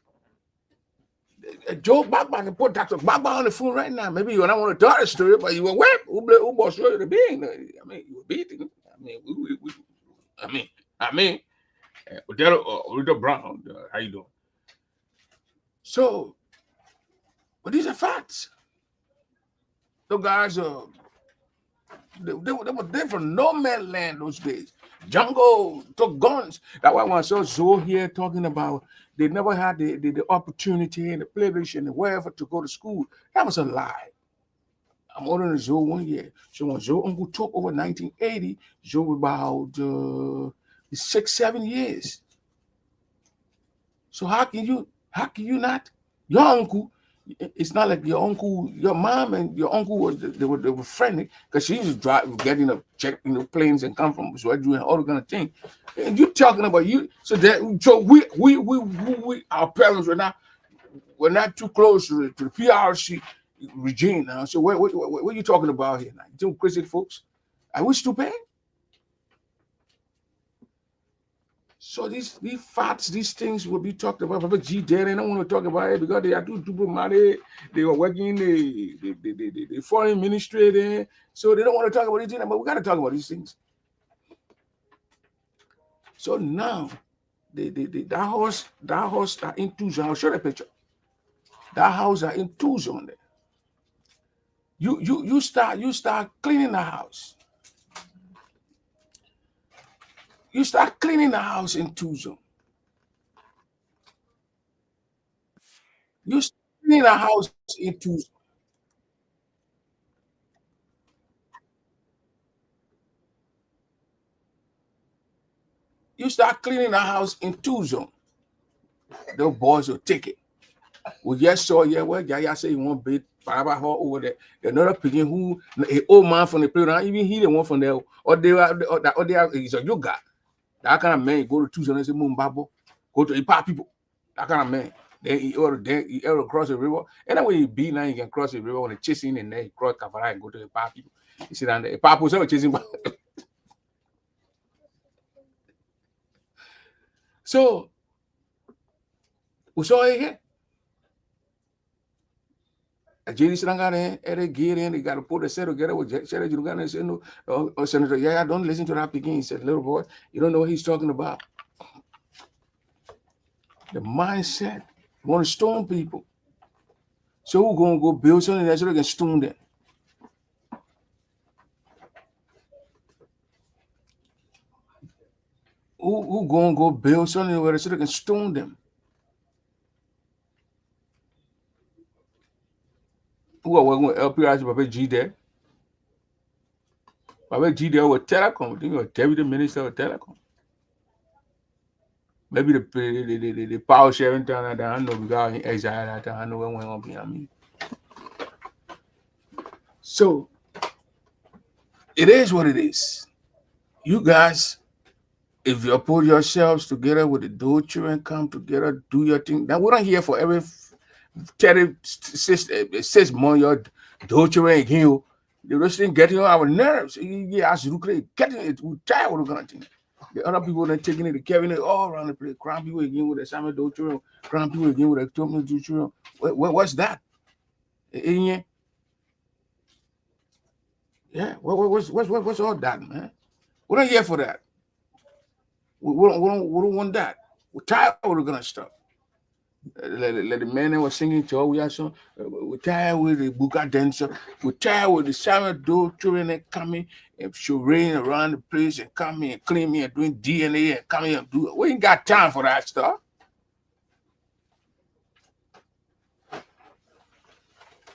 Joe Baba can put Dr. Baba on the phone right now. Maybe you don't want to tell the story, but you were wet. Who was the being? I mean, you were beating. I mean, Odell Brown, how you doing? So, but these are facts. Those guys they were there from no man land those days. Jungle took guns. That's why when I saw Zoe here talking about they never had the opportunity and the privilege and the wherever to go to school. That was a lie. I'm older than Zoe 1 year. So when Zoe uncle took over 1980, Zoe was about 6-7 years. So how can you not? Your uncle, it's not like your uncle, your mom and your uncle they were friendly because she was getting up, checking planes and come from so doing all the kind of thing. And you talking about you so we our parents were not too close to the PRC regime now. So what are you talking about here now? You crazy folks? Are we stupid? So these facts, these things will be talked about. But G Daddy, I don't want to talk about it because they are too money. They were working the foreign ministry there. So they don't want to talk about these things, but we got to talk about these things. So now that house are in Tucson. I'll show the picture. That house are in Tucson there. You start cleaning the house. You start cleaning the house in Tucson. You start cleaning the house in Tucson. You start cleaning the house in Tucson. The boys will take it. We just saw Yaya say he won't beat Baba over there. Another picking who an old man from the playground, even he the one from there, or they are he's a yoga. That kind of man go to Tucson and say Mumbabo, go to Ipa people. That kind of man. Then he ever cross the river. And then when you beat now, you can cross the river when it's chasing and then he cross Kavara and go to Ipa people. You sit down there. Ipa people are chasing. So we saw it here. Jerry Srangane, Eric Geary, they got to put a set together with Jerry Jurgan and said, no, Senator, yeah, don't listen to that picking. He said, little boy, you don't know what he's talking about. The mindset, you want to stone people. So who's going to go build something that so they can stone them? Who going to go build something where so they can stone them? Who are working with LPRC, Papa G there? Papa G there with Telecom. I think you're Deputy Minister of Telecom. Maybe the power sharing time that I know we got in exile that I know when we're behind me. So it is what it is. You guys, if you put yourselves together with the Doe children, come together, do your thing. Now we're not here for every 6 months your Doe children again. They just think getting on our nerves. Yeah, as you getting it, we tired of the thing. The other people that taking it, carrying it all around the place, crying people again with the Samuel Doe children, crying people again with the Thomas Doe children. What's that? Yeah, what's all that, man? We're not here for that. We don't want that. We're tired of the gonna stuff. Let the men that were singing to all we are so we're tired with the Buka dancer, we're tired with the Samuel Doe children that coming and rain around the place and coming and cleaning and doing DNA and coming and do it. We ain't got time for that stuff.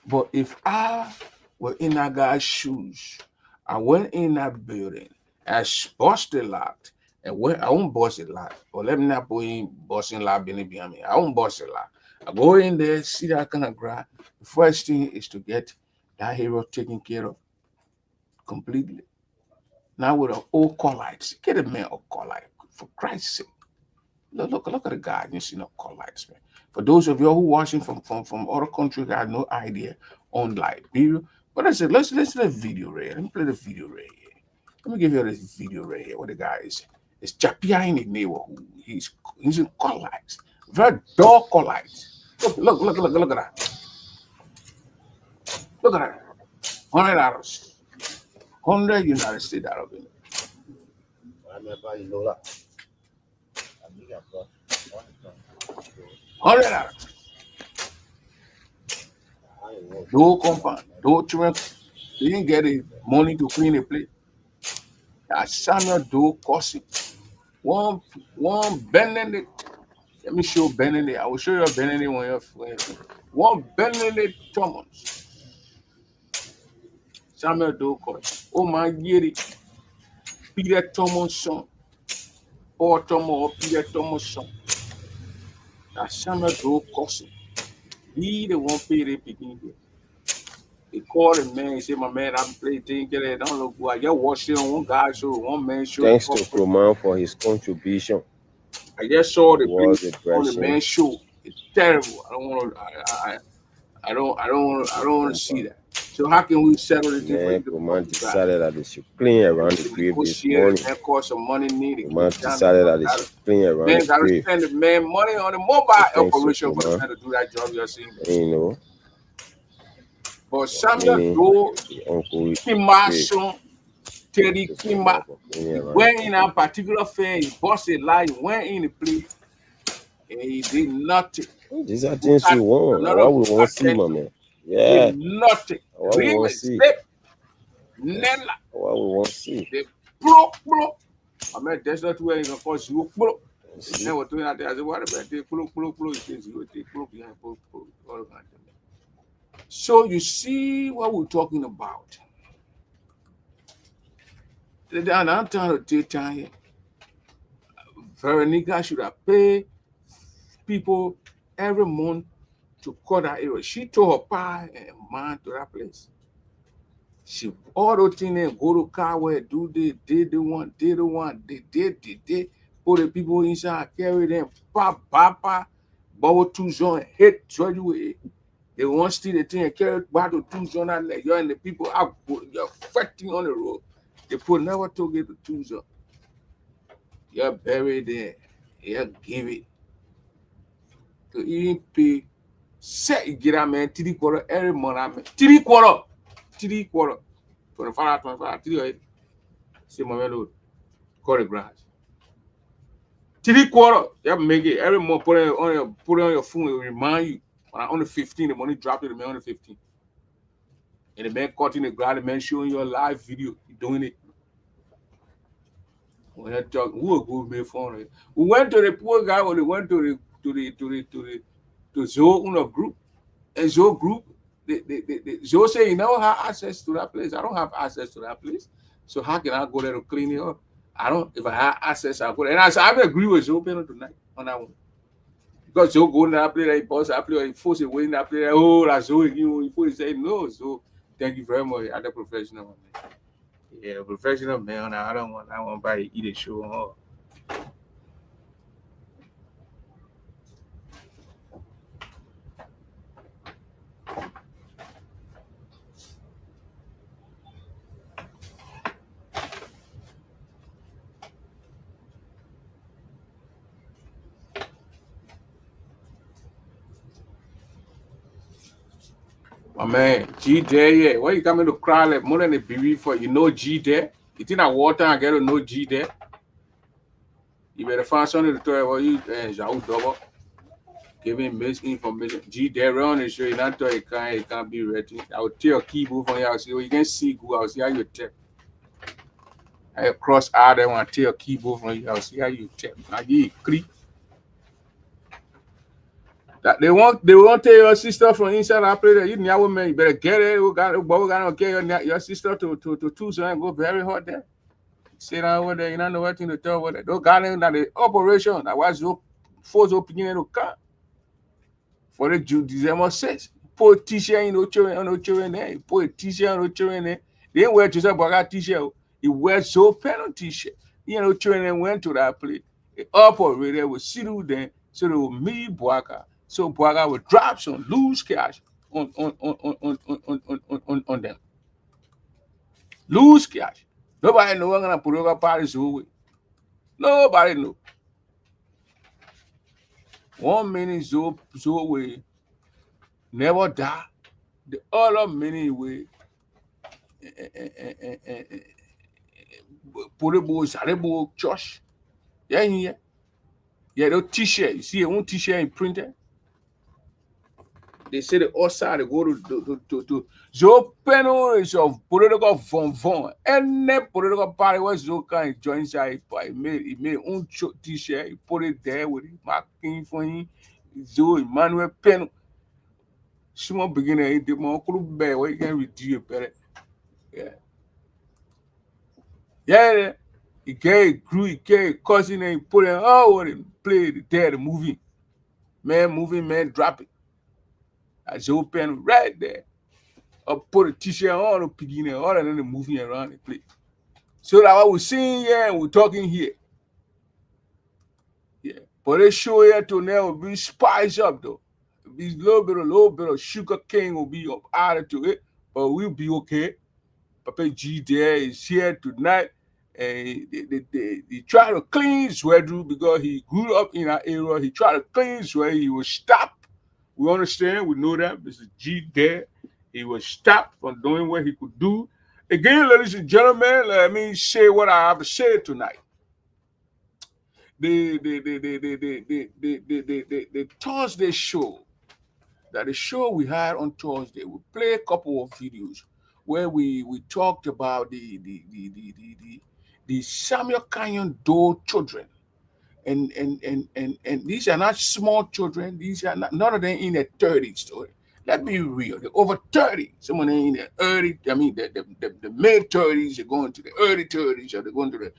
But if I were in that guy's shoes, I went in that building, I busted locked. And when I won't boss it lot, or let me not put in bossing lot behind me. I won't boss it lot. I go in there, see that kind of grass. The first thing is to get that hero taken care of completely. Now with the old collites, get a man of collite for Christ's sake. Look at the guy you see no collites, man. For those of you who watching from other countries, I have no idea on Liberia. But I said, let's listen to the video right here. Let me play the video right here. Let me give you this video right here. What the guy is. It's Japia in the neighborhood. He's in collites. Very dark collites. Look at that. Look at that. $100. 100 United States out of it. $100. No compound, no children. They didn't get the money to clean the place. That Samuel Doe Corsi. One Benedict. Let me show Benedict. I will show you Benedict when you're one Benedict Thomas. Samuel Doe Corsi. Oh my Giri. Peter Thomas' son. Or Thomas or Peter Thomas' son. That Samuel Doe Corsi. He the one pay the picking here. He called the man, he said, my man, I'm playing thing, don't look good. I just watched it on one guy show, one man show. Thanks to Kroman for his contribution. I just saw the video on the man show. It's terrible. I don't want to see that. So how can we settle the difference? Kroman decided that they should clean around the grave this morning. Kroman decided that they should clean around the grave. Spend the man money on the mobile operation for the man to do that job you're seeing. You know. But Samuel Doe, Kimason, Terry Kima, went in a particular fair, he bossed a lie, went in the place, and he did nothing. These are things we want. What we want to see, my man. Yeah. Nothing. What we want to see. What we want to see. They bro. I mean, that's not where you can force you. Bro. Never doing that. I said, what about they bro? You take bro behind bro. All of that. So you see what we're talking about. I'm trying to take time here. Veronica should have paid people every month to cut that area. She told her pa and man to that place. She all those things and go to car where do they did the one, they put the people inside, carry them, papa, bubble 2 zone, hit you. They want to steal the thing and carry back to 2 zone and like you're and the people out, you're fighting on the road. They put never took it to 2 zone. You're buried there. You give it. To even pay, set you get a man 3 quarter every month. 3 quarter. 25, 3 say my man, call the grass. 3 quarter. You have to make it every month. Put it on your phone. It will remind you. On the 15, the money dropped to the man on the 15. And the man cutting the grass, the man showing you a live video. You're doing it. When I talk, who will go make fun? We went to the poor guy when we went to Zoe group. And Zoe group, Joe say, you never have access to that place. I don't have access to that place. So how can I go there to clean it up? I don't, if I have access, I'll go there. And I said, I agree with Joe Penno tonight on that one. Because Joe go in that place, he boss that place, he force it in that place. Oh, that's Joe, you know, he say no. So thank you very much. I'm the professional man. Yeah, professional man. I don't want to eat a show. My man, G there, yeah. Why you coming to cry like more than a baby for? You know G there. You think that water I get to know G there? You better find something to tell about you and Yahoo double. Giving misinformation. G there on the show, you not tell it can't be ready. I will tell keyboard from you. I'll see you can see go. I'll see how you tell. I cross out there and tell keyboard from you. I'll see how you tell. I give click. That they won't tell your sister from inside that place. You know, man, you better get it. We got to get your sister to Tucson and go very hot there. Sit down over there, you don't know what to tell over there. Those guys that the operation that was your force opinion to come for the December 6th. Put t-shirt in the children there. Put a t-shirt on the children there. They didn't wear just a t-shirt. He wears so pen t-shirt. You know, children went to that place. The operator would sit there, so they would meet Boaka. So Boaga would drop some loose cash on them. Loose cash. Nobody know we're gonna put over parties away. Nobody know. 1 minute Zoe never die. The other minute we put a boy Sarebo church. Yeah. The t-shirt. You see one t-shirt in printed. They say the outside they go to Joe Penno is of political von. Any political party was Joe can join side. He made own t-shirt. He put it there with him marking for him. Joe Emmanuel Penno. Small beginner, he did more club bear where you can reduce better. Yeah. He gave crew, he gave cousin, and he put it all over him. Play there, the movie. Man, drop it. As open right there. Or put a t-shirt on the beginning, all and then moving around the place. So that what we're seeing here and we're talking here. Yeah. But they show here to now will be spiced up though. Be a little bit of sugar cane will be added to it, but we'll be okay. Papa G there is here tonight. And they try to clean Swedru because he grew up in that area. He tried to clean Swedru. He was stopped. We understand. We know that. Mr. G there. He was stopped from doing what he could do. Again, ladies and gentlemen, let me say what I have to say tonight. The Thursday show, the show we had on Thursday, we play a couple of videos where we talked about the Samuel Canyon Doe children. And these are not small children. These are not, none of them in their 30s. So let's be real. They're over 30. Someone in their early, the mid 30s, they're going to the early 30s, or they're going to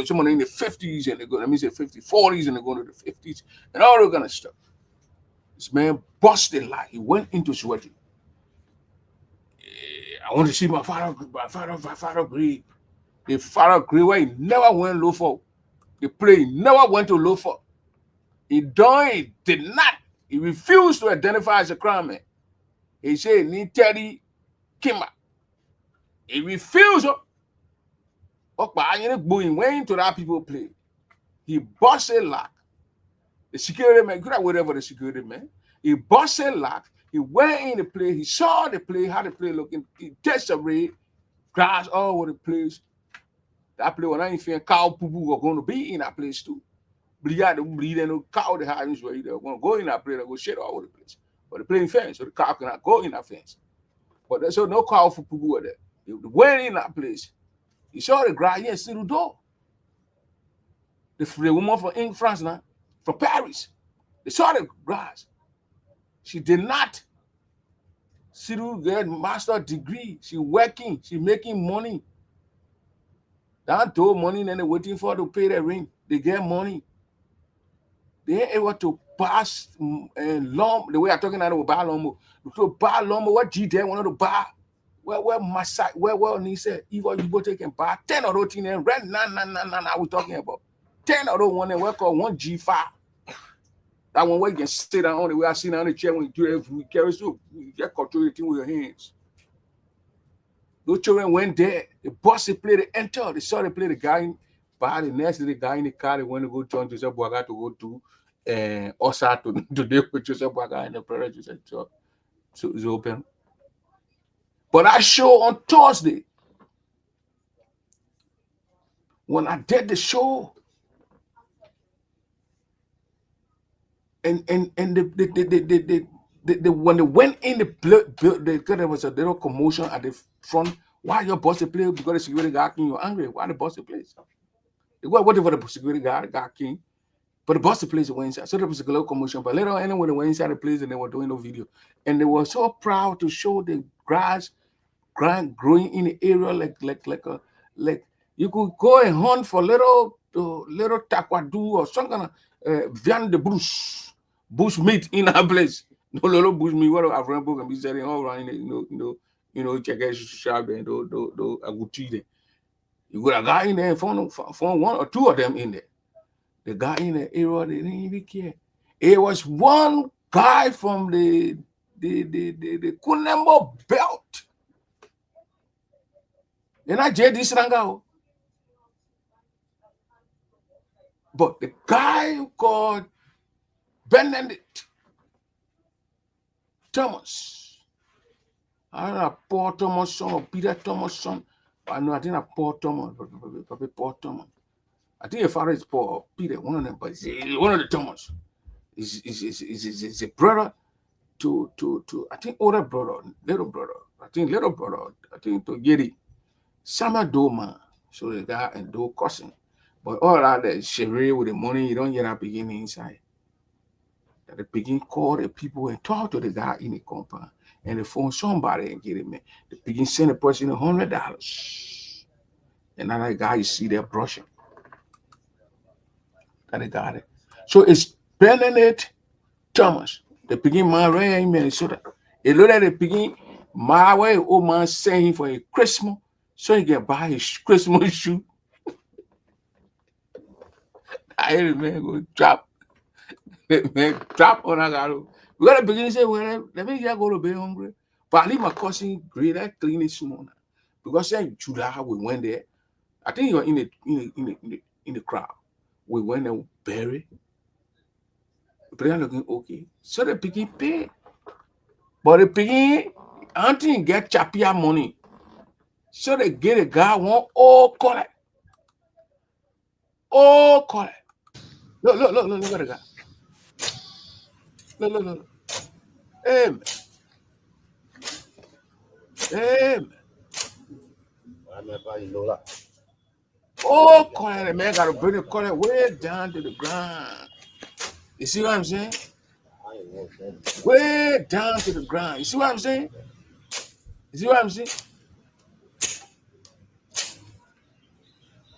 someone in the 50s, and they're going, 50s, 40s, and they're going to the 50s, and all that kind of stuff. This man busted light. He went into sweating. I want to see my father agree. The father agree where he never went low for. The play never went to low for. He did not. He refused to identify as a crime man. He said, need Teddy Kimba. He refused. He went into that people play. He busted lock. The security man, could have whatever the security man. He busted lock. He went in the play. He saw the play, how the play looking. He tested the raid, grass all over the place. That play when I ain't feeling cow poo were going to be in that place too. But you had to bleed and cow the highways where they're going to go in that place and go shit all over the place. But the playing fence, so the cow cannot go in that fence. But there's no cow for poo were there. They went in that place. He saw the grass, yes, through the door. The woman from France now, from Paris. They saw the grass. She did not She do get master degree. She working. She making money. That dough money, then they waiting for to pay the rent. They get money. They ain't able to pass long. The way I'm talking about buy lumber. To buy lumber, what G they wanted to buy? Where my side, where he said, even you go take and buy 10 of those things and rent. Nah, we're talking about 10 of those one and work on 1 G5. That one where you can sit down on the way I sit down on the chair when you do it, you carry so you get control the thing with your hands. Those children went there, the boss they play, they enter, they saw they play the guy, but the next day the guy in the car, they went to go join Joseph Boaga to go to Osa to deal with Joseph Boaga and the prayer Joseph so it's open. But I show on Thursday, when I did the show, and when they went in there was a little commotion at the front. Why your boss play? Because the security guard king, you're angry. Why the boss plays? They go waiting for the security guard king, but the boss plays went inside. So there was a little commotion. But later on, when they went inside the place and they were doing no video, and they were so proud to show the grass growing in the area like you could go and hunt for little takwadu or some kind of viande de bush meat in our place. No little bush meat. What I've run book and be selling all around. You know, check out shop and do a good tea. You got a guy in there and found 1 or 2 of them in there. The guy in the area, they didn't even care. It was one guy from the Kunembo belt. And I did this rangao. But the guy called Benedict Thomas, I don't know Paul Thomas son or Peter Thomas son. I know I think Paul Thomas, probably Paul Thomas. I think your father is Paul or Peter, one of them, but one of the Thomas. Is a brother to I think older brother, little brother. I think to Gedi. Sama Doma, so the guy and do cousin. But all that sherry with the money, you don't get up beginning inside. That the begin call the people and talk to the guy in the compound. And they phone somebody and get him. They begin send a person $100. And now that guy you see there brushing. That they got it. So it's Benedict Thomas. They begin my ray in Minnesota. They look at the begin my way, old man saying for a Christmas. So he can buy his Christmas shoe. I hear the man go drop. Man, drop on a guy. We got to begin to say, well, let me just go to bed hungry. But I leave my cousin great that clean this morning. Because in July we went there. I think you're in the crowd. We went there bury. But they're looking okay. So they begin pay. But they begin until get chapia money. So they get a guy one all color. All color. Look at the guy. Look. Amen. Oh, color, the man got to bring the color way down to the ground. You see what I'm saying? Way down to the ground. You see what I'm saying?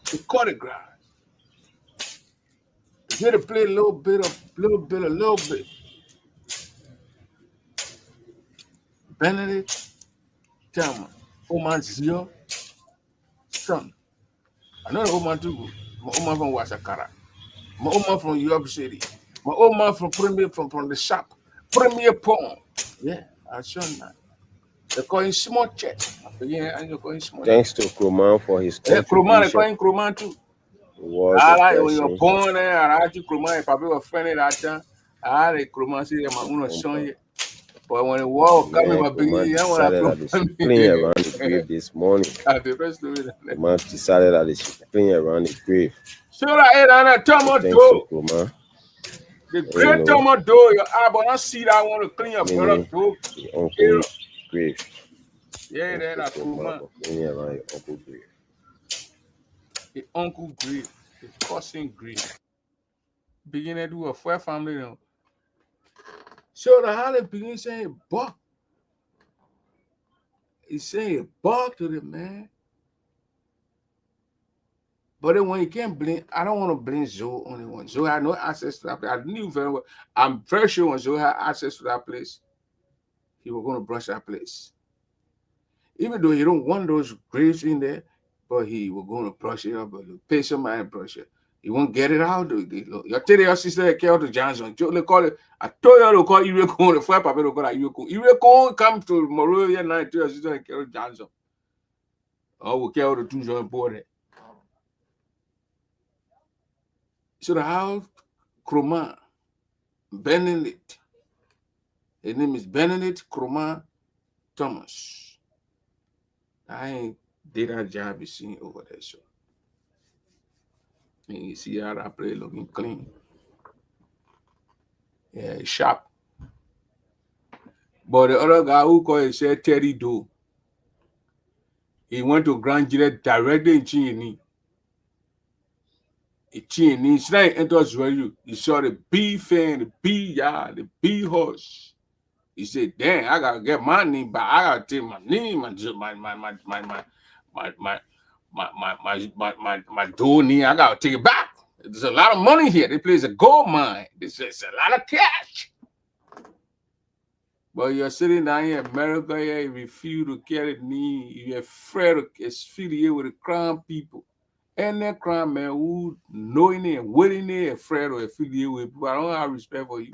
To cut the grass. To get to play a little bit. Benedict Thomas, Oman Zio, son. I know the Oman too. My Oman from Wasakara. My Oman from York City. My Oman from the shop. Premier Pond. Yeah, I show that. They're calling small check. Yeah, you're calling small. Thanks to Kroman for his contribution. Yeah, Kroman, they're calling Kroman too. I like when you're born there. I like you, Kroman. If I be a friend at that time, I like Kroman. See, my own son. But when the war coming, my big playing around the grave this morning. Man decided that they should playing around the grave. So that Tomo the great Tomo do your but I see that I want to clean your brother do. Uncle grave. Yeah, that's playing around your uncle grave. The uncle grave, the cousin grave. Beginning to do a fair family now. So the Harley begin saying, "But He's saying bark to the man. But then when you can't blame, I don't want to blame Zoe only one. Zoe had no access to that place. I knew very well. I'm very sure when Zoe had access to that place, he was going to brush that place. Even though he don't want those graves in there, but he was going to brush it up, but pay somebody to brush it. He won't get it out. You tell your sister, Kelto Johnson. They call it. I told you to call Ireko. The fire paper to call Ireko. Ireko come to Moravia night to your sister, Kelto Johnson. Oh, we care to do something important. So the house, Kroma, Benedict. His name is Benedict Kroma Thomas. I ain't did that job you seen over there, so. And you see how that place looking clean. Yeah, it's sharp. But the other guy who called himself Teddy Doe, he went to Grand Gillette directly in Chini. It's not enters where you saw the bee fan, the bee yard, the bee horse. He said, damn, I gotta get my knee back. I gotta take my knee, my door knee. I gotta take it back. There's a lot of money here. This place is a gold mine. This is a lot of cash. But you're sitting down here in America here, you refuse to carry the knee, you're afraid to affiliate with the crime people. And that crime man who knowing it and willingly afraid to affiliate with people, I don't have respect for you.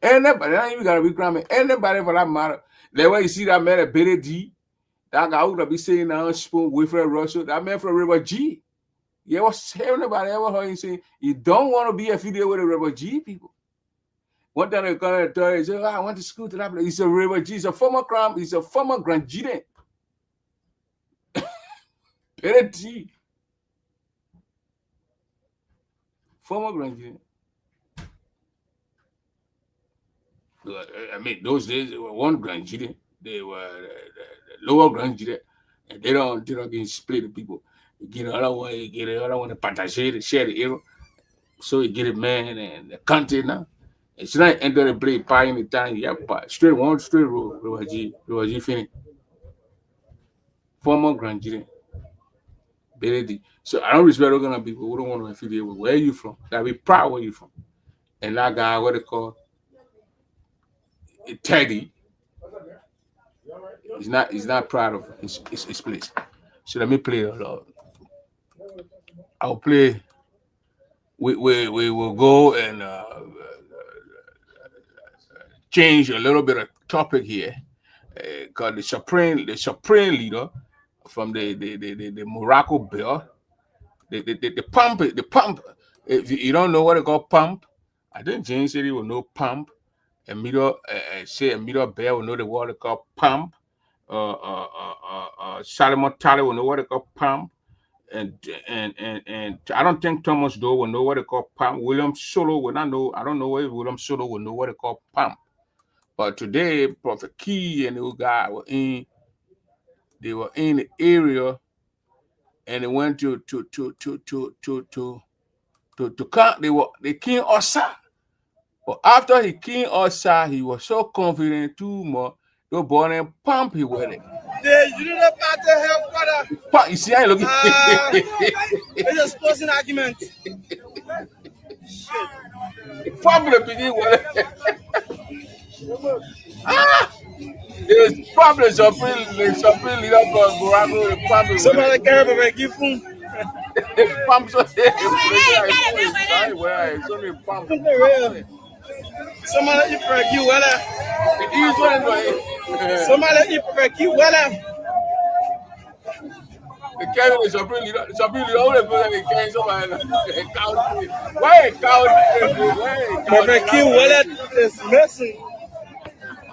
Anybody, not even gotta be crime man. Anybody for that matter. That's why you see that man at Betty D, that guy who be saying now spoon Wilfred Russell, that man from River G. You ever anybody ever heard him say you don't want to be affiliated with the River G people? One time they come and tell you, I went to school to that place. He's a River G, he's a former crime, he's a former Grand G. Betty D. Former Grand G. I mean, those days they were one Grand G. They were the lower Grand G. And they don't get split the people. You get another one, to partage, share the hero. So you get a man and the country now. It's not enter the play pie in the time. Yeah, straight road, River G finish. Former Grand G. So I don't respect those kind of people who don't want to affiliate with where you from. Gotta be proud where you from. And that guy, what they call Teddy, he's not proud of his place. So let me play a lot. I'll play. We will go and change a little bit of topic here. Because the supreme leader from the Morocco Bear, the pump. If you don't know what they call pump, I think James said he will know pump. A middle Bear will know the word they call pump. Salomon Talley will know what they call pump. And I don't think Thomas Doe will know what they call pump. William Solo will not know. I don't know if William Solo will know what they call pump. But today, Prophet Key and the guy were in the area, and they went to count. They killed Osa. But after he killed Osa, he was so confident too much. They born and pump he with it. You didn't have to help, brother. You see, I looking. It's just closing argument. Pump the begin with it. There's probably supreme leader for Morocco. Somebody can't ever give food. Pump so it's only pump. Somebody eat for you, well. Somebody eat for you, well. The carry the supreme leader only person that carry somebody why Prophet King Wallet is missing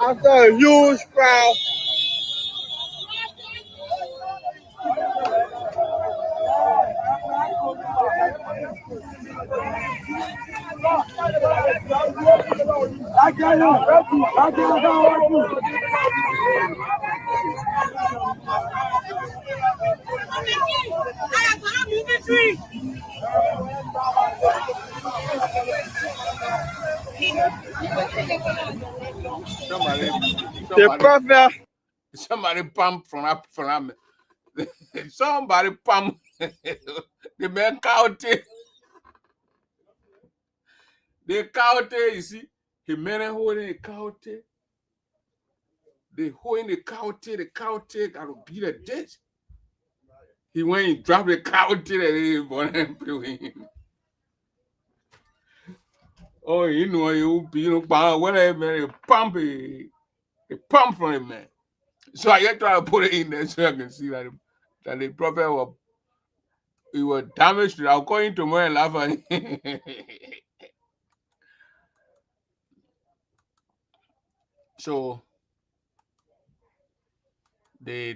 after a huge crowd. The prophet Somebody pump from somebody pump the man counted. The counted, you see, he made a hole in the counted. The hole in the counted got to beat a dead. He went and dropped the counted and he went and play him. Oh, you know, whatever, man, they pump from him, man. So I just try to put it in there so I can see that the prophet was damaged. I'll call him tomorrow and laugh at him. So the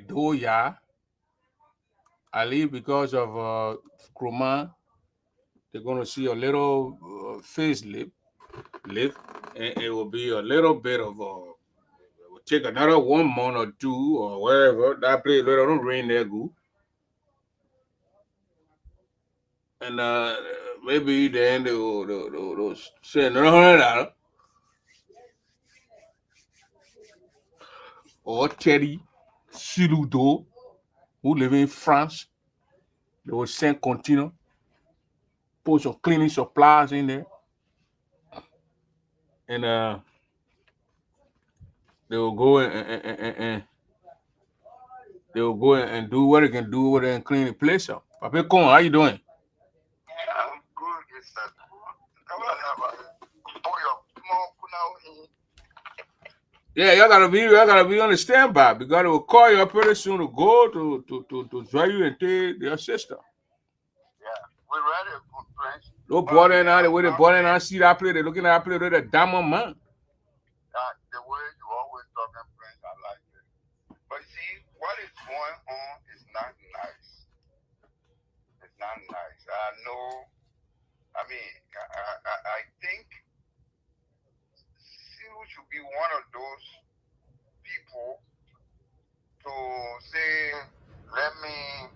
Doya, I leave because of Kruma. They're gonna see a little facelift, and it will be a little bit of it will take another 1 month or 2 or wherever that place. Let don't rain there, go. And maybe then they'll send $100 or Teddy Siludo, who live in France. They will send container, put some cleaning supplies in there, and they will go and they will go and do what they can do with it and clean the place up. Papa Con, how you doing? I'm good, Mr. Yeah, y'all gotta be on the standby because they will call you up pretty soon to go to drive you and take your sister. Yeah, we're ready, good friends. No boarding now, the way they boarding now, see that play, they're looking at that play with a diamond man. The way you always talking, friends, I like it. But see, what is going on is not nice. It's not nice. I know. I mean, I think Cyril should be one of those people to say, let me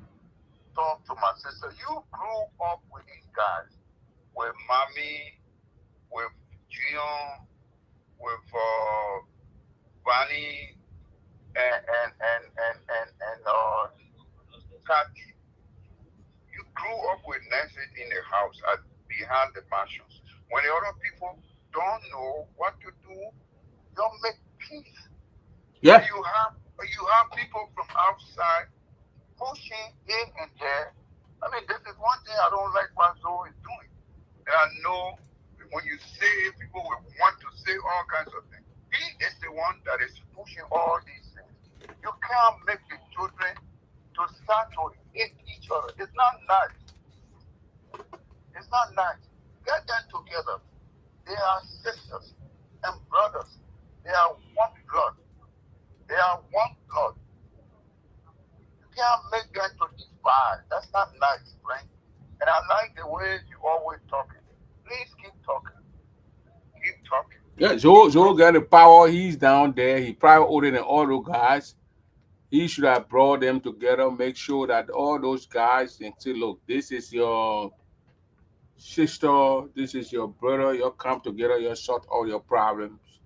talk to my sister. You grew up with these guys, with Mommy, with Gion, with Vanny, and Tati. You grew up with Nancy in the house behind the mansions. When the other people don't know what to do, you'll make peace. Yeah. You have people from outside pushing here and there. I mean, this is one thing I don't like what Zoe is doing. And I know when you say people will want to say all kinds of things. He is the one that is pushing all these things. You can't make the children to start to hate each other. It's not nice. It's not nice. Get them together. They are sisters and brothers. They are one blood. They are one blood. You can't make them to divide. That's not nice, right? And I like the way you always talking. Please keep talking. Keep talking. Yeah, Joe got the power. He's down there. He probably older than all those guys. He should have brought them together, make sure that all those guys can say, look, this is your sister, this is your brother, you come together, you sort all your problems,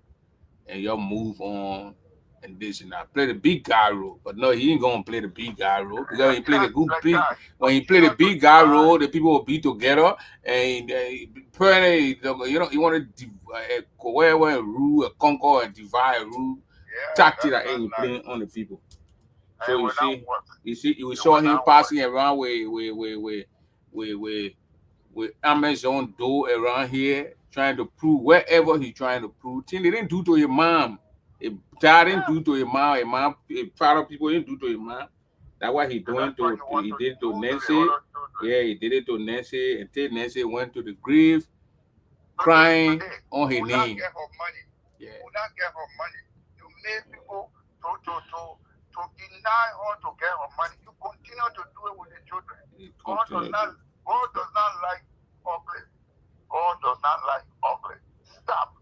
and you move on, and this and that. Play the big guy role. But no, he ain't gonna play the big guy role because when he play the good big, when he play the big guy role, the people will be together and you want to wherever and rule and conquer and divide and rule. Tactic that ain't playing on the people. So you saw him passing around with Amazon door around here, trying to prove wherever he's trying to prove. Thing they didn't do to his mom. A dad didn't do to his mom. A part of people didn't do to his mom. That's what he doing to. He did it to Nancy. Yeah, he did it to Nancy. Until Nancy went to the grave, crying on her name. Yeah. Will not get her money. You made people to deny her to get her money. You continue to do it with the children. God does not like ugly. God does not like ugly. Stop.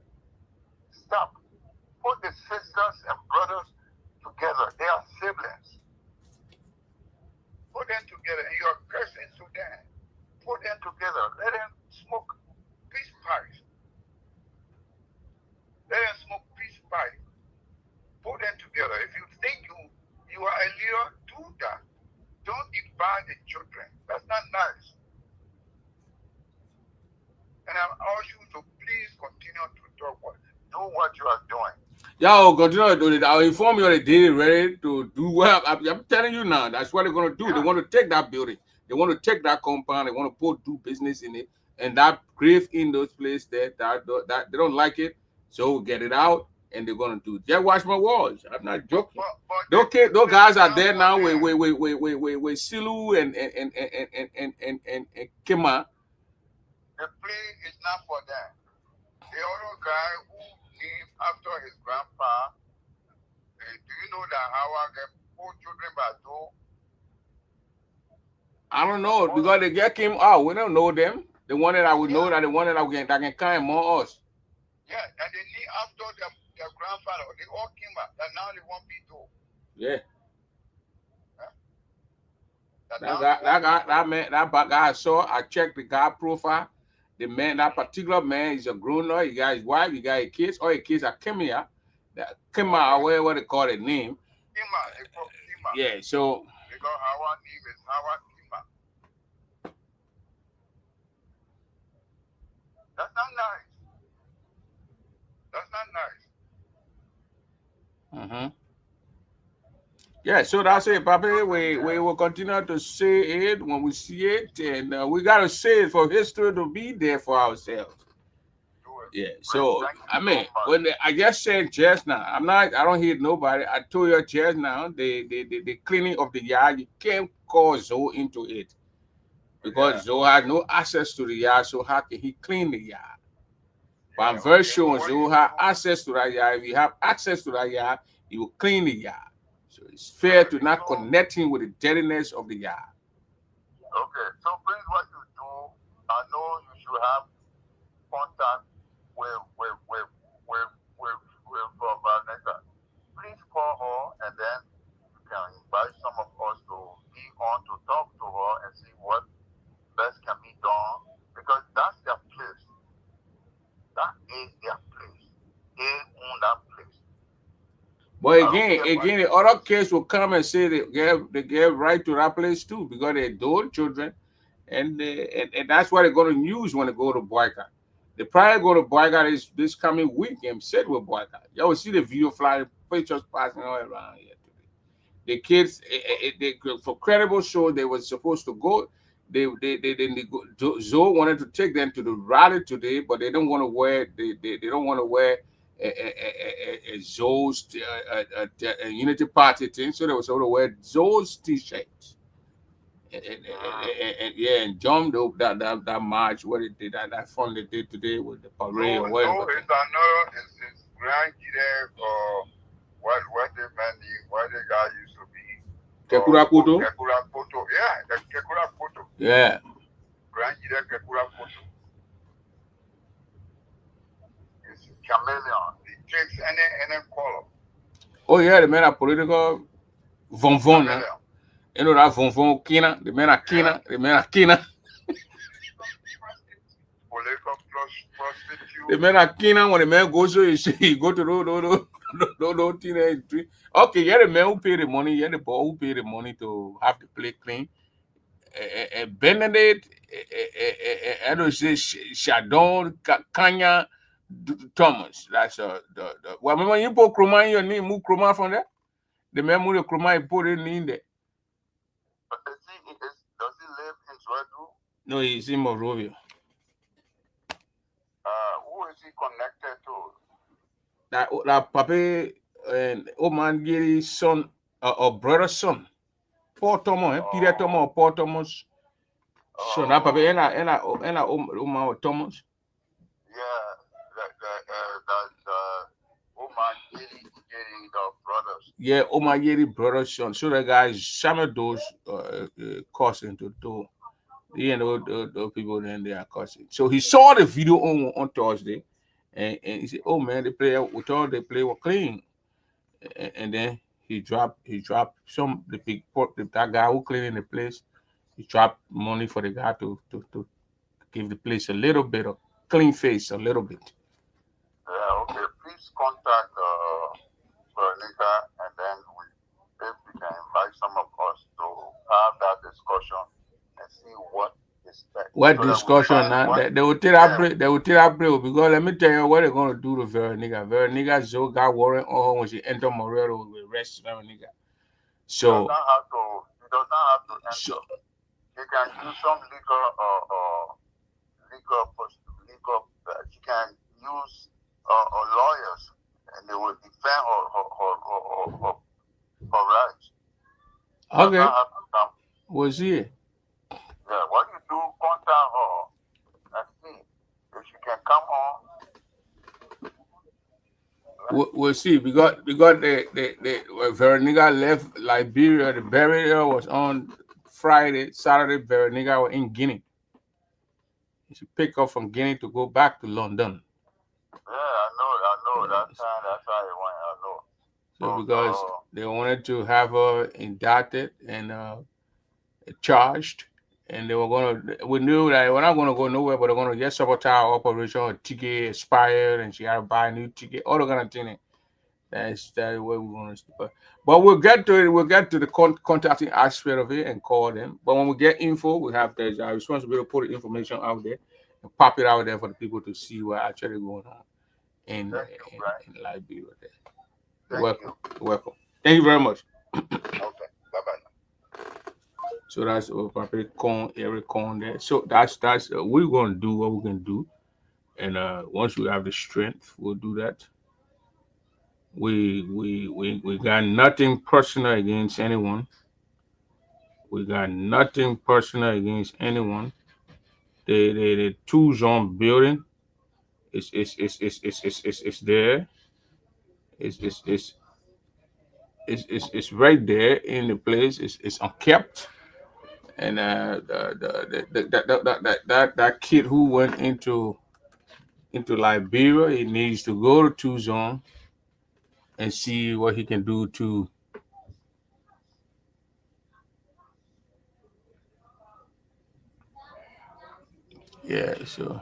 Put the sisters and brothers together. They are siblings. Put them together. And you're cursing Sudan. Put them together. Let them smoke peace pipes. Let them smoke peace pipes. Put them together. what you are doing. Y'all continue to do it. I'll inform you on the day ready to do well. I'm telling you now, that's what they're going to do. They want to take that building. They want to take that compound. They want to do business in it. And that grave in those places that they don't like it. So we'll get it out. And they're going to do it. Just watch my walls. I'm not joking. Those guys are there now with Silu and Kima. The play is not for them. The other guy who named after his grandpa, do you know that Howard get 4 children by 2? I don't know because they get him out. We don't know them. The one that I would know that the one that can carry more us. Yeah, and they need after their grandfather. They all came out. And now they want B2. Yeah. Huh? That guy I saw. I checked the guy profile. The man, that particular man, is a grown-up. He got his wife. He got his kids. All his kids are Kemia. Kema, what they call it name. Kima. They call Kima. Yeah. So. Because our name is Howard Kima. That's not nice. That's not nice. Yeah, so that's it, Papi. We will continue to say it when we see it, and we gotta say it for history to be there for ourselves. Yeah. So I mean, when I just said just now, I don't hear nobody. I told you just now, the cleaning of the yard, you can't call Zoe into it because Zoe has no access to the yard. So how can he clean the yard? But I'm very sure Zoe has access to that yard. If you have access to that yard, he will clean the yard. So it's fair to not connect him with the dirtiness of the yard. Okay, so Prince, what you do, I know you should have contact with Vanessa. Please call her and then you can invite some of us to be on to talk to her and see what best can be done because that's their place. That is their place. They own that place. But again, the other kids will come and say they get right to that place too because they're adult children, and that's what they're going to use when they go to boycott. They probably go to boycott this coming weekend. Said with boycott. Y'all will see the video flying, pictures passing all around here today. The kids, they for credible show they were supposed to go. They Zoe wanted to take them to the rally today, but they don't want to wear. They don't want to wear. Zoe's Unity Party thing, so they were sort of wear Zoe's t-shirts and jumped up that march. What it did, that fun they did today with the parade or whatever. So it's another it's grandkid or what the man what the guy used to be. Kekurakoto. Yeah, the Kekurakoto. Yeah. Grandkid Kekurakoto. Chameleon. It takes any color. Oh yeah, the men are political von. You know that von Kina. The men are Kina. The men are Kina. Political prostitute. The men are Kina. When the man goes to you go to no teenage. Okay, yeah, the man who pay the money. Yeah, the boy who pay the money to have the plate clean. Benedict. I don't say Shadon Kanya. Thomas, that's the well. Remember you put Kroma in your name, move Kroma from there. The man move the Kroma, you put it in there. Does he live in Zwedu? No, he's in Monrovia. Who is he connected to? That Papi and Oman Gary's son or brother's son, Paul Thomas, Peter Thomas or Paul Thomas. So that Papi and Oman Thomas. Yeah. Oman Yeri the brothers. Yeah, Oman Yeri brothers son. So the guys some of those causing to do. You know those people then they are causing. So he saw the video on Thursday, and he said, "Oh man, the player with all the play were clean," and then he dropped the big that guy who cleaning the place. He dropped money for the guy to give the place a little bit of clean face, a little bit. Yeah, okay. Please contact Veronica, and then if we can invite some of us to have that discussion and see what is best. What discussion now? They will take that break. They will take that break because let me tell you what they're gonna do to Veronica. Veronica Joe got warrant on her when she entered Morero with arrest Veronica. So he does not have to enter. He can use some legal she can use lawyers, and they will defend her rights. Okay. We'll see. Yeah, what you do, contact her and see if she can come on. We'll see because the Veronica left Liberia. The burial was on Friday. Saturday, Veronica was in Guinea. She picked up from Guinea to go back to London. Yeah, I know. That's how it went. I know. So because they wanted to have her indicted and charged, and they were we knew that we're not gonna go nowhere, but they're gonna get sabotage our operation. Her ticket expired, and she had to buy a new ticket. All the kind of thing. That's where we're gonna start. But we'll get to it. We'll get to the contacting aspect of it and call them. But when we get info, we have our responsibility to put the information out there and pop it out there for the people to see what's actually going on in Liberia. Welcome. Thank you very much. Okay. Bye-bye. So that's Eric Cohn there. So that's we're gonna do what we can do, and once we have the strength, we'll do that. We got nothing personal against anyone. We got nothing personal against anyone. The 2-zone building is there. It's right there in the place. It's unkept. And that kid who went into Liberia, he needs to go to 2-zone and see what he can do to so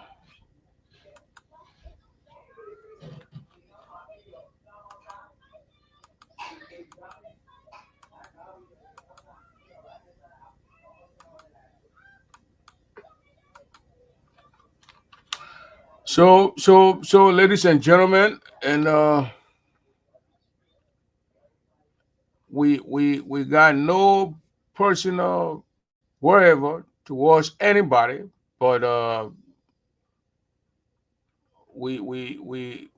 So, ladies and gentlemen, and we got no personal whatever towards anybody, but we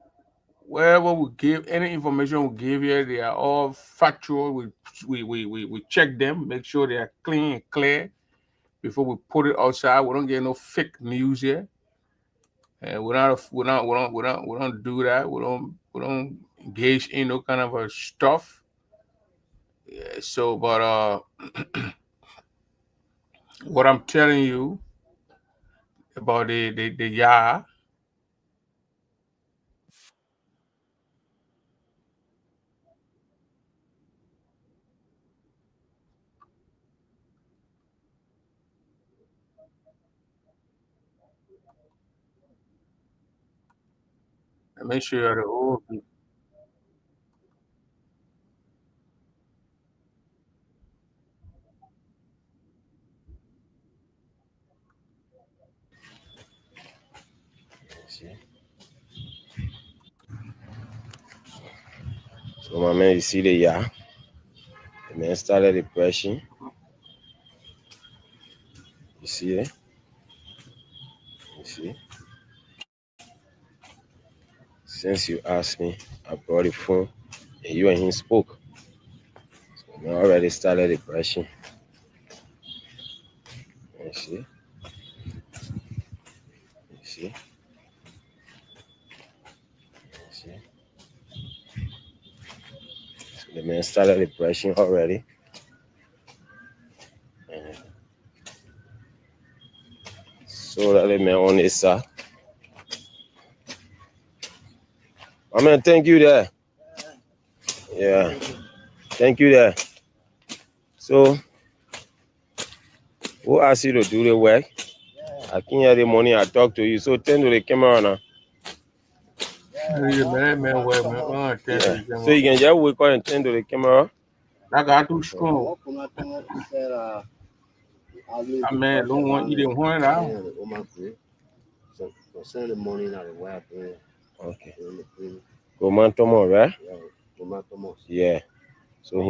wherever we give any information we give here, they are all factual. We check them, make sure they are clean and clear before we put it outside. We don't get no fake news here. And we don't do that. We don't engage in no kind of stuff. Yeah, so, but what I'm telling you about the Yah, make sure you're the old people. So my man, you see the Yah? The man started the pressing. You see it? You see? Since you asked me, I brought the phone and you and him spoke. So man already started the pressing. You see? You see? You see? So the man started the pressing already. And so that the man on his side. I mean, thank you there. Yeah. Thank you there. So, who asked you to do the work? I can't hear the money. I talk to you. So, turn to the camera now. Yeah. So, you can just wake up and turn to the camera. I got too strong. man, don't want you didn't want it out. For Sunday morning, I will wear prayer. Okay. Command Thomas, right? Yeah, Command Thomas. Yeah. So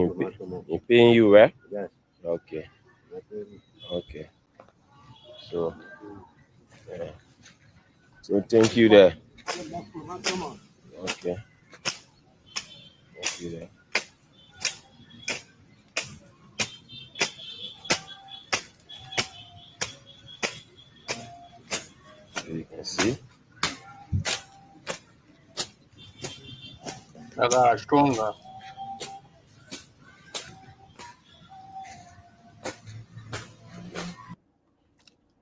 he paying you, right? Yes. Okay. Okay. So, yeah. So thank you there. Okay. Thank you there. So you can see. I got stronger.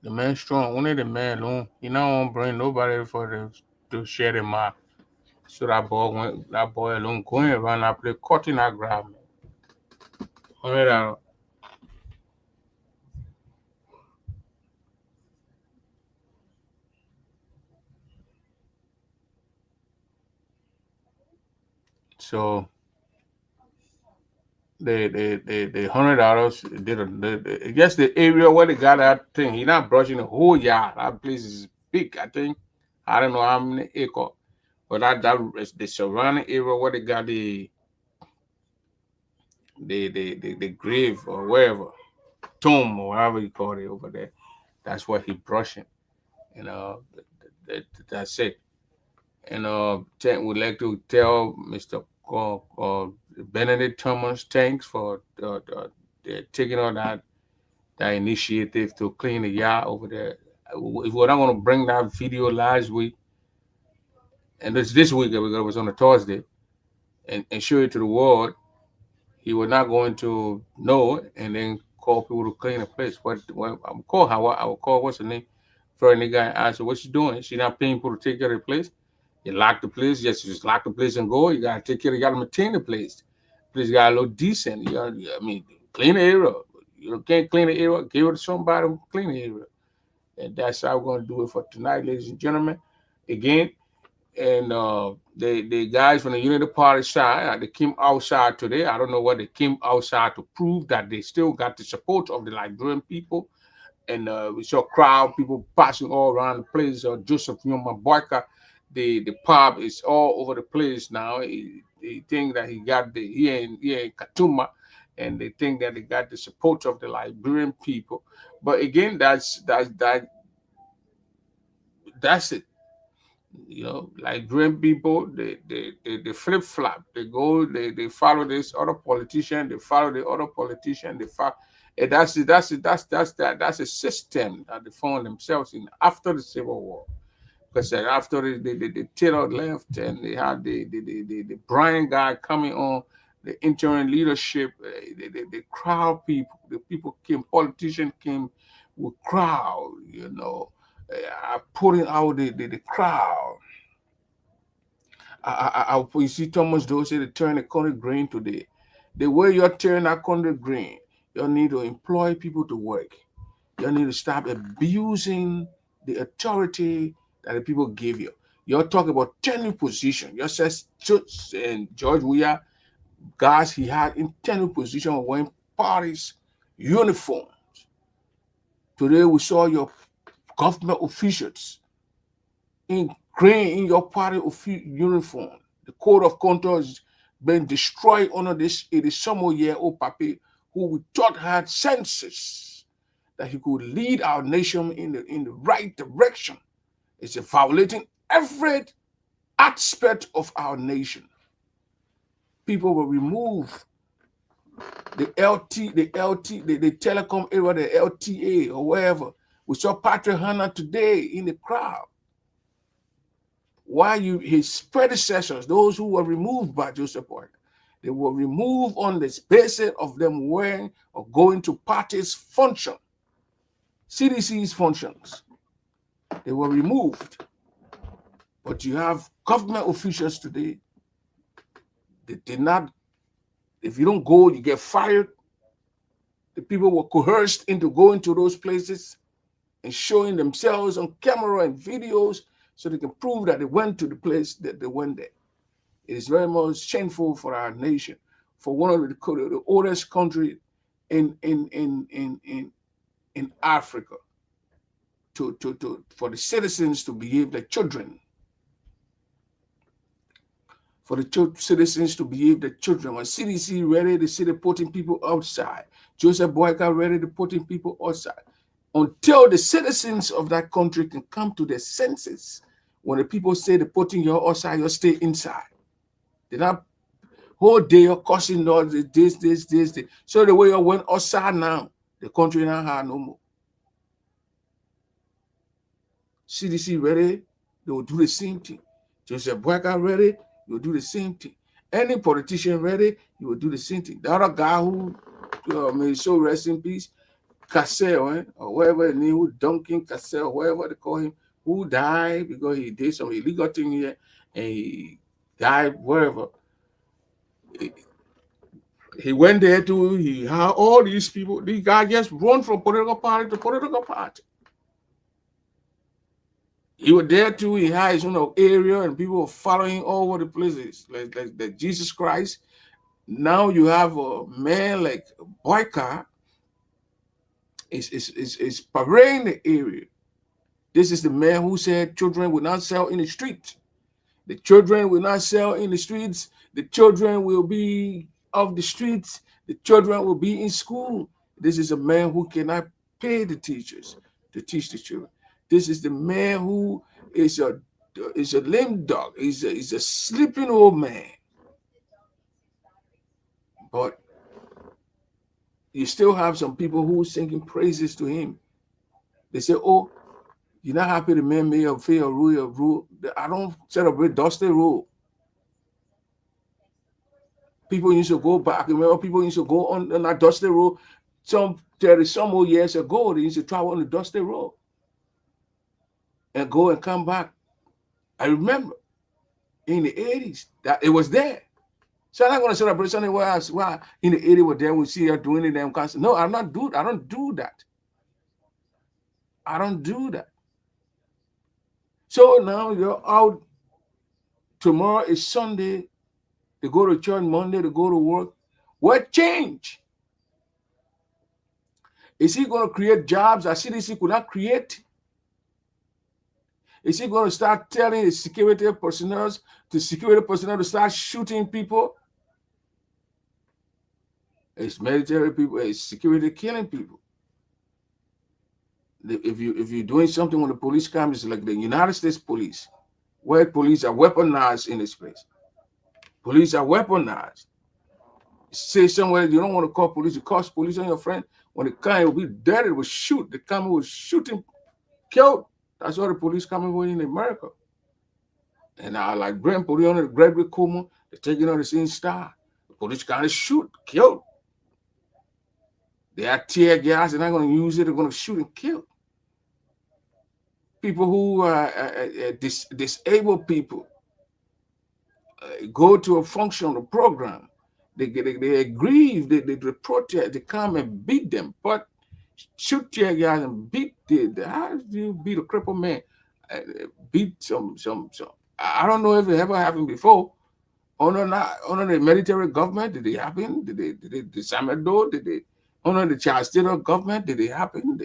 The man strong. Only the man alone. He not won't bring nobody for them to share the mark. So that boy alone going around, I play cutting that ground. $100. So the $100 did I guess the area where they got that thing. He not brushing the whole yard. That place is big. I think I don't know how many acres, but that is the surrounding area where they got the grave or wherever, tomb or whatever you call it over there. That's what he brushing. You know, that's it. And would like to tell Mr. Benedict Thomas thanks for taking on that initiative to clean the yard over there. If we're not going to bring that video last week, and this week because it was on a Thursday, and show it to the world, he was not going to know and then call people to clean the place. What I will call what's her name? For the guy asked her, what's she doing? She not paying people to take care of the place. You lock the place, you just lock the place and go. You gotta take care, you gotta maintain the place. Place gotta look decent. Clean the area. You can't clean the area, give it to somebody who clean the area. And that's how we're gonna do it for tonight, ladies and gentlemen. Again, and the guys from the Unity Party side, they came outside today. I don't know what they came outside to prove that they still got the support of the Liberian people. And we saw crowd, people passing all around the place. Joseph Boyka, the pub is all over the place now. They think that he got here in Katuma, and they think that they got the support of the Liberian people. But again, that's it. You know, Liberian people, they flip flop. They go, they follow this other politician. They follow the other politician. They follow. And that's a system that they found themselves in after the Civil War. Because after the Taylor left and they had the Brian guy coming on, the interim leadership, the crowd people, the people came, politicians came with crowd, you know, putting out the crowd. You see Thomas Doe say they turn the country green today. The way you're turning that country green, you need to employ people to work. You need to stop abusing the authority that the people give you. You're talking about tenure position. You said and George Weah, guys he had in tenure position wearing parties uniforms. Today we saw your government officials in green in your party uniform. The code of conduct has been destroyed under this 80-some-year-old papi who we thought had senses that he could lead our nation in the right direction. It's violating every aspect of our nation. People will remove the telecom area, the LTA or wherever. We saw Patrick Hanna today in the crowd. Why his predecessors, those who were removed by Joseph Boyka, they were removed on the basis of them wearing or going to parties' function, CDC's functions. They were removed. But you have government officials today. They did not, if you don't go, you get fired. The people were coerced into going to those places and showing themselves on camera and videos so they can prove that they went to the place that they went there. It is very much shameful for our nation, for one of the oldest country in in Africa for the citizens to behave like children. For the citizens to behave like children. When CDC ready, they say they're putting people outside. Joseph Boyka ready to putting people outside. Until the citizens of that country can come to their senses. When the people say they're putting you outside, you stay inside. They're not whole day you're causing all this. So the way you went outside now, the country now have no more. CDC ready, they will do the same thing. Joseph Boyka ready, you will do the same thing. Any politician ready, you will do the same thing. The other guy who may so rest in peace, Cassell, or whatever his name, who Duncan Cassell, whatever they call him, who died because he did some illegal thing here and he died wherever. He went there too, he had all these people, these guys just run from political party to political party. He was there too, he had his own area and people were following all over the places, like Jesus Christ. Now you have a man like Boyka is parading the area. This is the man who said children will not sell in the street. The children will not sell in the streets. The children will be off the streets. The children will be in school. This is a man who cannot pay the teachers to teach the children. This is the man who is a lame dog. He's a sleeping old man. But you still have some people who are singing praises to him. They say, oh, you're not happy the man may have failed a rule. I don't celebrate Dusty Rule. People used to go back. Remember, people used to go on that Dusty Road. Some 30 some old years ago, they used to travel on the Dusty Road and go and come back. I remember in the 80s that it was there. So I'm not going to celebrate something where in the 80s were there. We see her doing it. No, I don't do that. I don't do that. So now you're out. Tomorrow is Sunday. They go to church Monday, they go to work. What change? Is he going to create jobs that CDC could not create? Is he going to start telling the security personnel to start shooting people? It's military people, it's security killing people. If you're doing something when the police comes, it's like the United States police, where police are weaponized in this place. Police are weaponized. Say somewhere you don't want to call police, you call police on your friend. When the car will be dead, it will shoot. The car will shoot him, killed. That's what the police coming with in America. And I like Brent Polion and Gregory Cuomo, they're taking on the same style. The police kind of shoot, killed. They have tear gas, they're not going to use it, they're going to shoot and kill. People who are disabled people go to a functional program. They aggrieve, they protest, they come and beat them, but shoot tear gas and beat how do you beat a crippled man? Beat some. I don't know if it ever happened before. Under the military government, did it happen? Did they Samedo? Did they under the Charles Taylor government? Did it happen?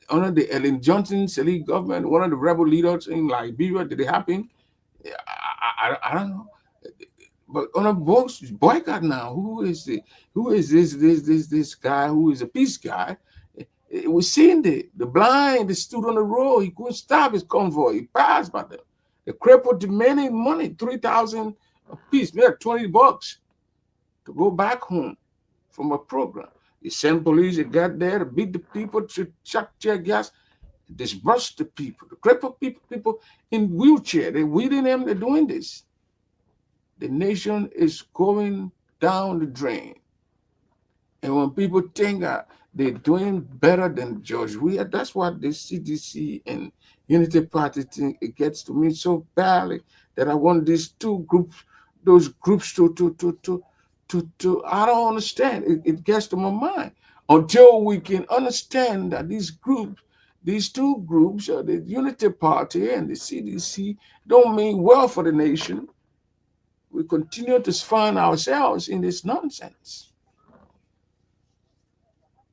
Under the Ellen Johnson Sirleaf government, one of the rebel leaders in Liberia, did it happen? I don't know. But on a boycott now, who is this guy who is a peace guy? We seen the blind, the stood on the road, he couldn't stop his convoy, he passed by them. The crippled demanding money, $3,000 a piece, maybe $20 to go back home from a program. They sent police, they got there to beat the people, to shot tear gas, disperse the people, the crippled people in wheelchair, they're weeding them, they're doing this. The nation is going down the drain. And when people think they're doing better than George Weah, that's what the CDC and Unity Party think. It gets to me so badly that I want these two groups, those groups to I don't understand. It gets to my mind. Until we can understand that these two groups, the Unity Party and the CDC, don't mean well for the nation, we continue to find ourselves in this nonsense.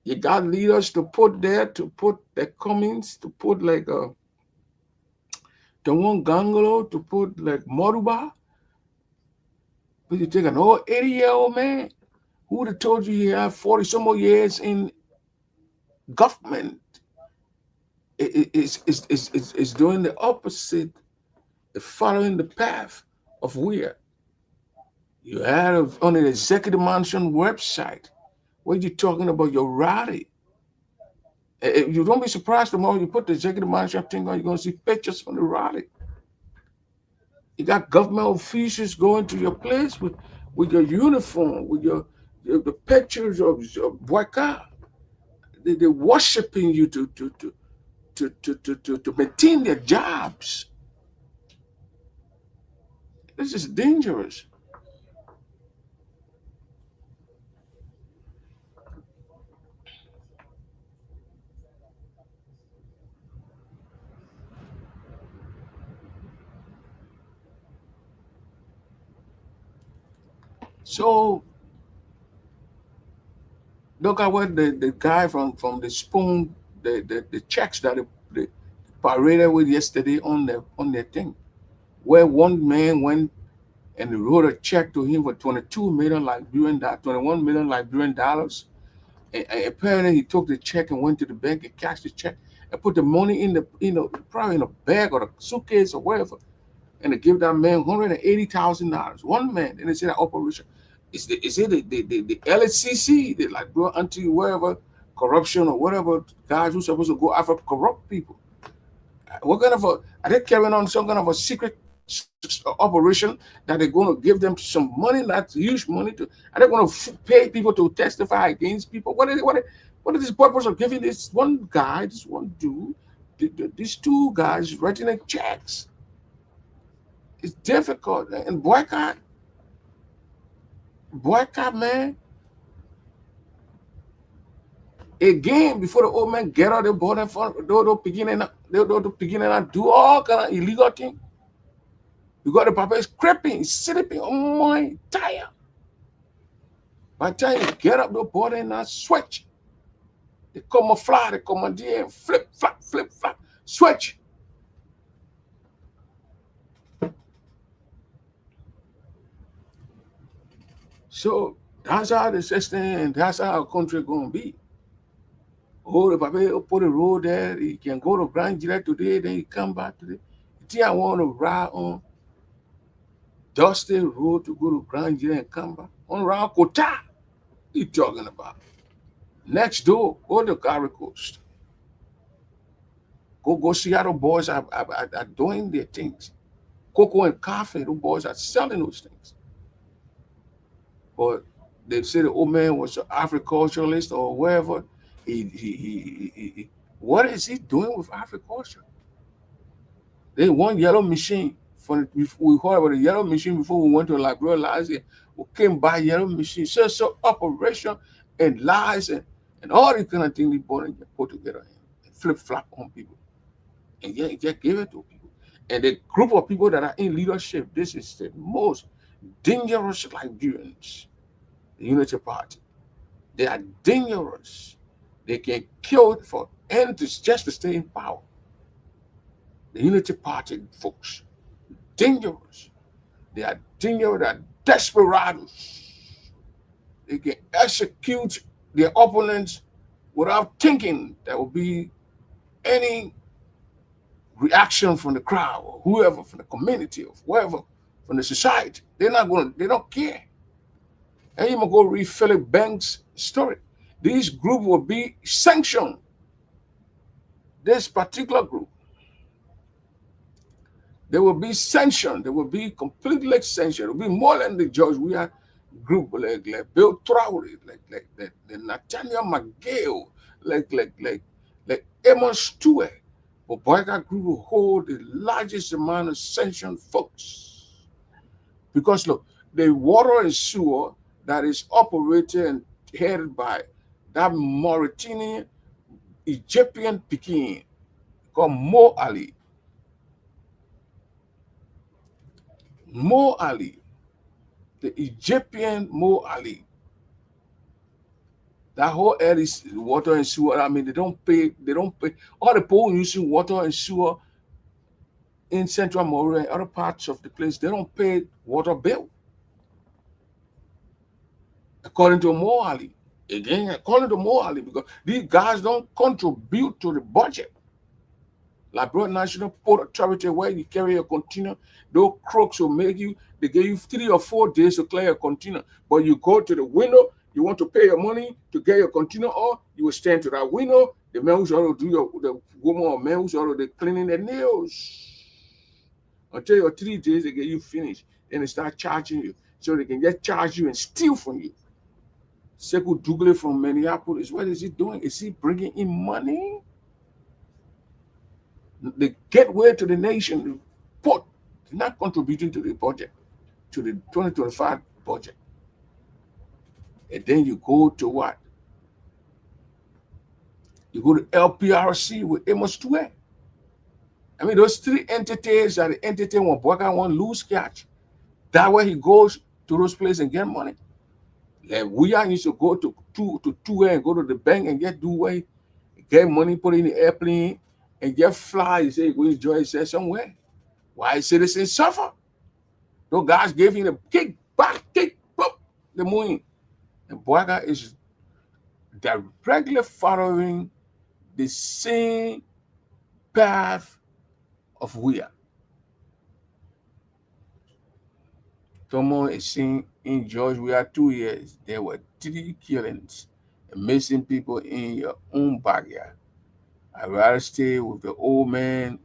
You got leaders to put there, to put their comments, to put like the one Gangalo, to put like Moruba. But you take an old 80-year-old man who would have told you he had 40 some more years in government is doing the opposite, following the path of where you had on an executive mansion website where you're talking about your rally. You don't be surprised tomorrow you put the executive mansion thing on, you're going to see pictures from the rally. You got government officials going to your place with your uniform, with the pictures of Boyka. They're worshiping you to maintain their jobs. This is dangerous. So look at what the guy from the spoon, the checks that they paraded with yesterday on their thing, where one man went and wrote a check to him for 22 million Liberian, 21 million Liberian dollars. And apparently he took the check and went to the bank and cashed the check and put the money in probably in a bag or a suitcase or whatever, and they give that man $180,000. One man, and they say that operation. Is it the LSCC, the like bro anti wherever corruption or whatever guys who's supposed to go after corrupt people? What kind of are they carrying on some kind of a secret operation that they're going to give them some money, not huge money to? Are they going to pay people to testify against people? What is the purpose of giving this one guy, this one dude, these two guys writing checks? It's difficult. And boycott, man. Again, before the old man get out the border for beginning and do all kind of illegal thing. You got the papa is creeping, sleeping on my tire. By the time you get up the border and not switch, they come a fly, they come a deer and flip, flap, switch. So that's how the system and that's how our country gonna be. Oh, the papa put a road there, he can go to Grand Gillette today, then he come back today. I want to ride on Dusty Road to go to Grand Gillette and come back. On Round Kota, you talking about? Next door, go to Gary Coast. Go see how the boys are doing their things. Cocoa and coffee, the boys are selling those things. But they say the old man was an agriculturalist or wherever. What is he doing with agriculture? They want yellow machine. We heard about the yellow machine before we went to Liberia last year. We came by yellow machine, so operation and lies and all the kind of things they put together and flip flop on people. And just give it to people. And the group of people that are in leadership, this is the most dangerous Liberians, the Unity Party. They are dangerous. They can kill for and just to stay in power. The Unity Party folks, dangerous. They are dangerous. They are desperados. They can execute their opponents without thinking there will be any reaction from the crowd or whoever, from the community or whoever, from the society. They don't care. And you might go read Philip Banks' story. This group will be sanctioned. This particular group, they will be sanctioned. They will be completely sanctioned. It will be more than the judge. We are group like Bill Traore, like the Nathaniel McGill, like Amos Stewart. But Boycott Group will hold the largest amount of sanctioned folks. Because look, the water and sewer that is operated and headed by that Mauritanian Egyptian Pekin called Mo Ali. Mo Ali, the Egyptian Mo Ali, That whole area is water and sewer. I mean, they don't pay. All the people using water and sewer in Central Monrovia and other parts of the place, they don't pay water bill. According to Moali. Again, according to Moali, because these guys don't contribute to the budget. Like Broad National Port Authority, where you carry a container, those crooks will make you, they give you 3 or 4 days to clear a container. But you go to the window, you want to pay your money to get your container, or you will stand to that window, the man who's already do the woman or man who's already cleaning their nails. Until your 3 days, they get you finished. Then they start charging you. So they can just charge you and steal from you. Sekou Dougle from Minneapolis, what is he doing? Is he bringing in money? The gateway to the nation, the port, not contributing to the budget, to the 2025 budget. And then you go to what? You go to LPRC with Amos Tué. I mean, those 3 entities are the entity when Boyka won't lose catch. That way he goes to those places and get money. Like we are used to go to Tué and go to the bank and get Dué, get money, put it in the airplane, and get fly. You say, go enjoy yourself somewhere. Why citizens suffer? Those guys gave him a kick, the money. And Boyka is directly following the same path of we are. Tomo is seen in George, we are 2 years. There were 3 killings and missing people in your own backyard. I'd rather stay with the old man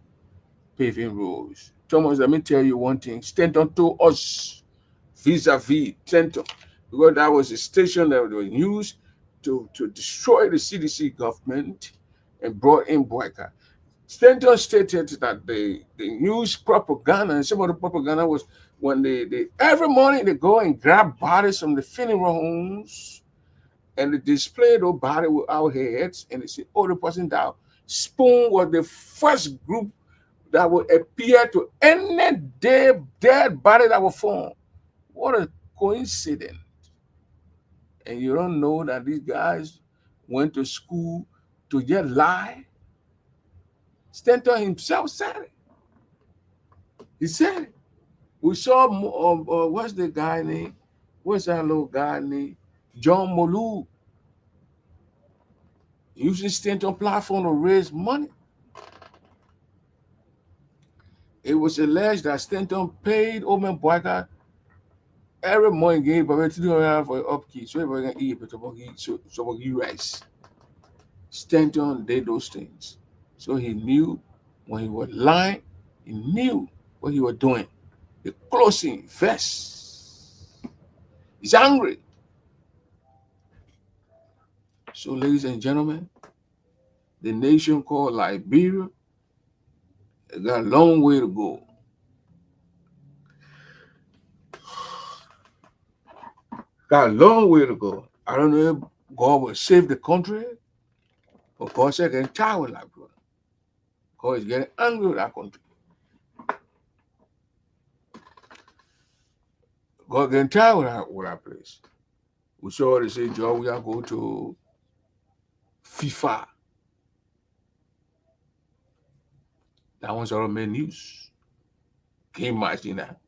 paving roads. Thomas, let me tell you one thing. Stanton told us vis-a-vis Stanton, because that was a station that was used to destroy the CDC government and brought in Boyka. Stanton stated that they used propaganda, and some of the propaganda was when they every morning they go and grab bodies from the funeral homes and they display those bodies without heads, and they say, oh, the person died. Spoon was the first group that would appear to any dead body that was found. What a coincidence. And you don't know that these guys went to school to just lie? Stanton himself said it. He said it. We saw, what's the guy name? What's that little guy name? John Molu. Using Stanton platform to raise money. It was alleged that Stanton paid Omen Boyka every morning, gave about $300 for upkeep. So everybody can eat, but so he rice. Stanton did those things. So he knew when he was lying, he knew what he was doing. The closing vest. He's angry. So, ladies and gentlemen, the nation called Liberia got a long way to go. Got a long way to go. I don't know if God will save the country, but God said getting tired with Liberia. God is getting angry with that country. God getting tired with that place. We saw they say, Joe, we are going to FIFA. That one's already made news. Can you imagine that?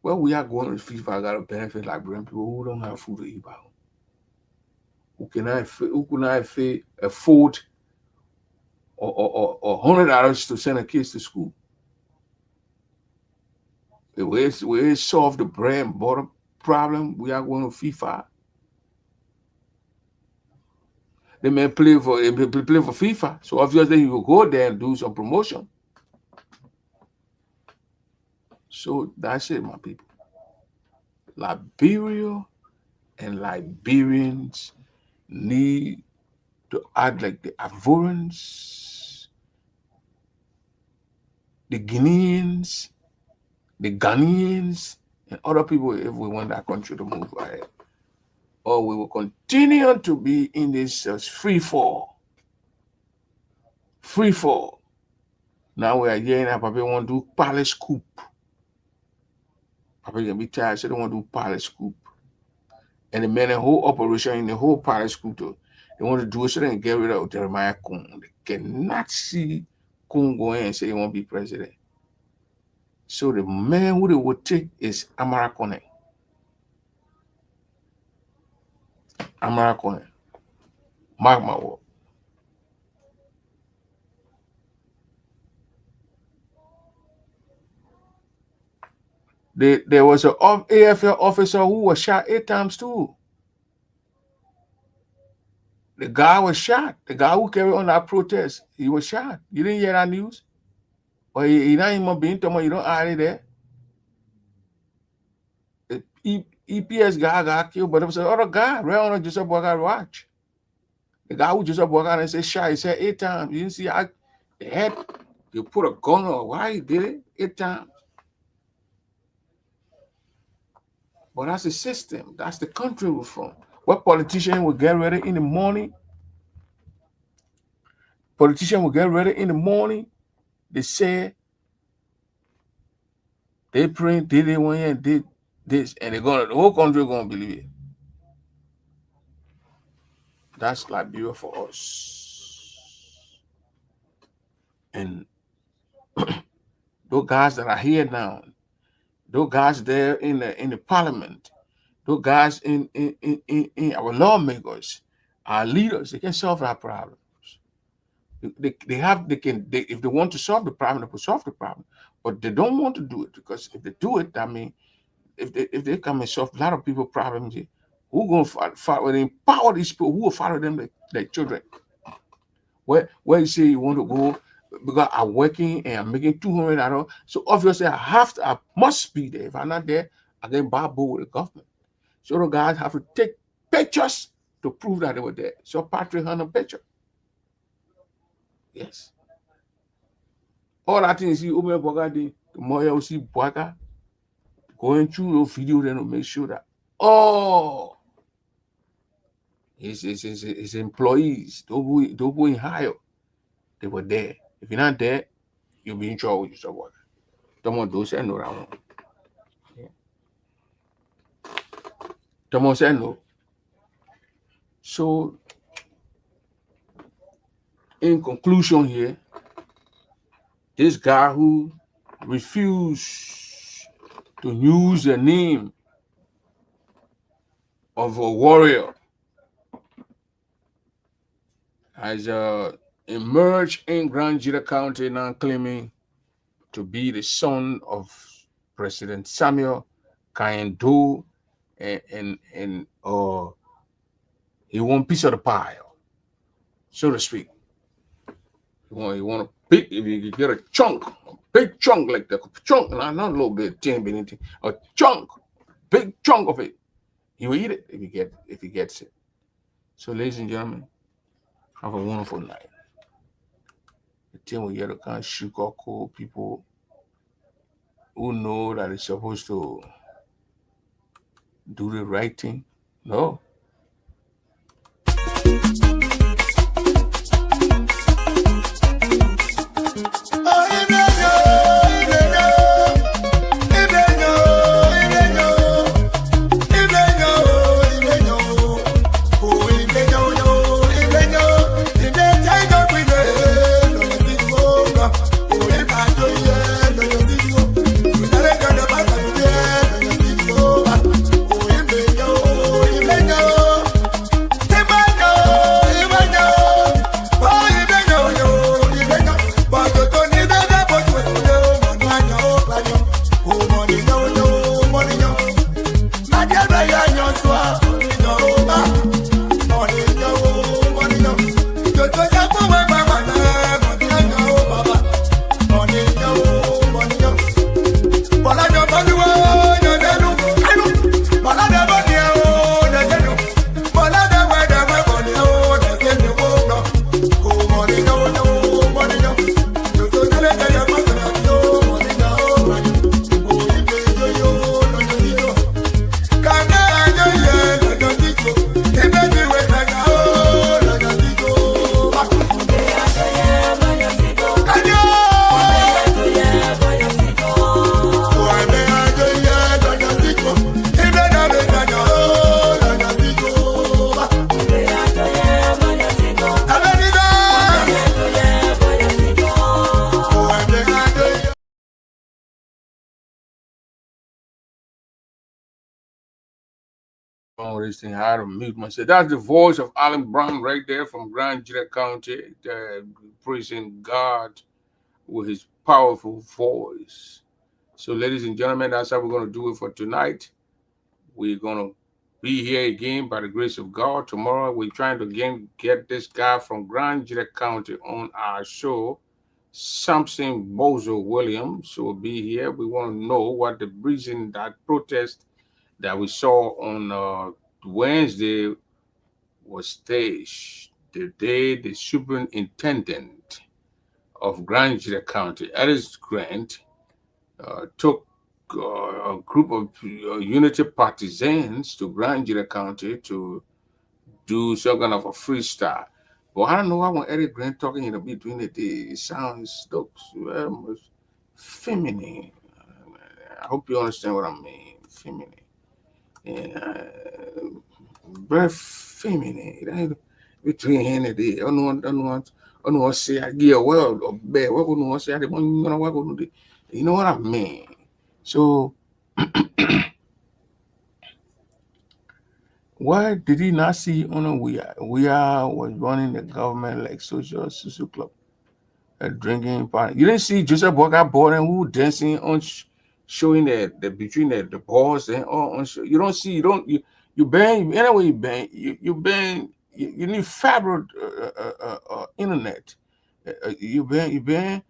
Well, we are going to FIFA, got to benefit Liberian people who don't have food to eat about. Who cannot afford or $100 to send a kids to school. The way it solve the bread and butter problem, we are going to FIFA. They may play for FIFA, so obviously you will go there and do some promotion. So that's it, my people. Liberia and Liberians need to act like the Ivorians, the Guineans, the Ghanaians, and other people if we want that country to move ahead. Or we will continue to be in this free fall. Free fall. Now we are hearing that Papa want to do palace coup. Papa gonna be tired, so they want to do palace coup. And the man, the whole operation in the whole Paris school too. They want to do it so they can get rid of Jeremiah Kung. They cannot see Kung go in and say he won't be president. So the man who they would take is Amara Kone. Amara Kone. Mark my word. There was an AFL officer who was shot 8 times too. The guy was shot. The guy who carried on that protest, he was shot. You didn't hear that news? Or he not even being told you don't hide it there. The EPS guy got killed, but there was another guy right on Joseph Boakai watch. The guy who Joseph Boakai and said shot, he said 8 times. You didn't see how the head, you put a gun on why he did it 8 times. But that's the system. That's the country we're from. What politician will get ready in the morning? Politician will get ready in the morning. They say they print, did it one year, did this, and the whole country gonna believe it. That's Liberia for us. And those guys that are here now, those guys there in the parliament, those guys in our lawmakers, our leaders, they can solve our problems. If they want to solve the problem, they will solve the problem. But they don't want to do it, because if they do it, I mean, if they come and solve a lot of people's problems, who gonna fight with them? Empower these people who will follow them like children. Where you say you want to go, because I'm working and I'm making $200, so obviously I must be there. If I'm not there, I get barbo with the government. So the guys have to take pictures to prove that they were there. So Patrick had a picture. Yes. All that thing is you open Boakai, the more you see Boakai going through your video, then to make sure that his employees, those who in hire, they were there. If you're not there, you'll be in trouble with yourself. Someone don't say no that one. Someone said no. So, in conclusion here, this guy who refused to use the name of a warrior has emerged in Grand Jira County now, claiming to be the son of President Samuel Kayendo, and he want piece of the pie, so to speak. You want a big, if you get a big chunk like the chunk, not a little bit, a chunk, big chunk of it. He will eat it if he gets it. So, ladies and gentlemen, have a wonderful night. The team will get a kind of sugarcoat people who know that it's supposed to do the right thing. No. on this thing, how to mute myself. That's the voice of Alan Brown right there from Grand Judah County, praising God with his powerful voice. So, ladies and gentlemen, that's how we're going to do it for tonight. We're going to be here again by the grace of God. Tomorrow, we're trying to get this guy from Grand Judah County on our show, Samson Bozo Williams. So we'll be here. We want to know what the reason that protest that we saw on Wednesday was staged. The day the superintendent of Grand Judah County, Ellis Grant, took a group of Unity partisans to Grand Judah County to do some kind of a freestyle. But I don't know why when Eric Grant talking in between it sounds looks feminine. I hope you understand what I mean. Feminine. Very feminine. Between him and the I know say I get well or bad. What would no say I want you know what I mean? So why did he not see we was running the government like social club, a drinking party? You didn't see Joseph Walker Borden who dancing on showing the between the balls and all on show. You don't see you ban anyway you need fabric internet. You been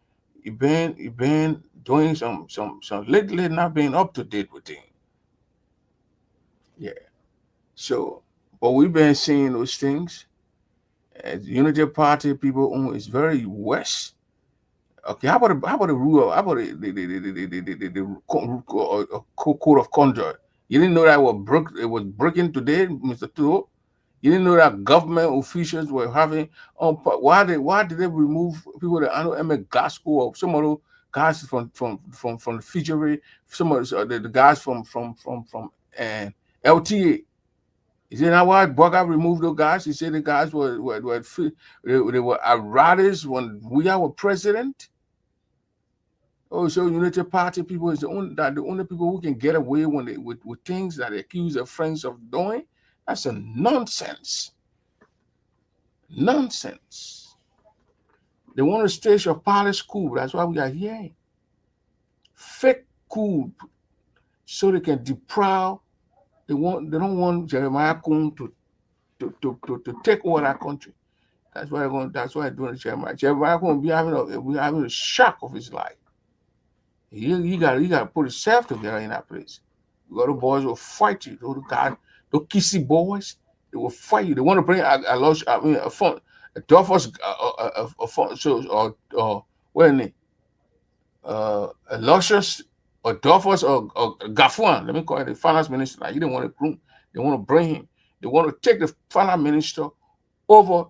doing some lately not being up to date with things. Yeah. So, but we've been seeing those things. As Unity Party people is very west. Okay, how about the rule? How about the code of conduct? You didn't know that it was breaking today, Mr. Tuo? You didn't know that government officials were having why did they remove people that I know Gasco or some of those guys from the Fijere, some of the guys from LTA. Is it not why Boga removed those guys? He said the guys were riders when we were president. Oh, so Unity Party people is the only people who can get away when with things that they accuse their friends of doing. That's a nonsense. Nonsense. They want to stage a palace coup. That's why we are here. Fake coup, so they can deprive. They don't want Jeremiah Kun to take over that country. That's why they're doing Jeremiah. Jeremiah Kun will be having a shock of his life. He got to put himself together in that place. The other boys will fight you. Those kissy boys, they will fight you. They want to bring a fund, a Dolphus, or what is it? A Luscious or Dolphus or Gafuan. Let me call it the finance minister. Like, you didn't want to groom. They want to bring him. They want to take the finance minister over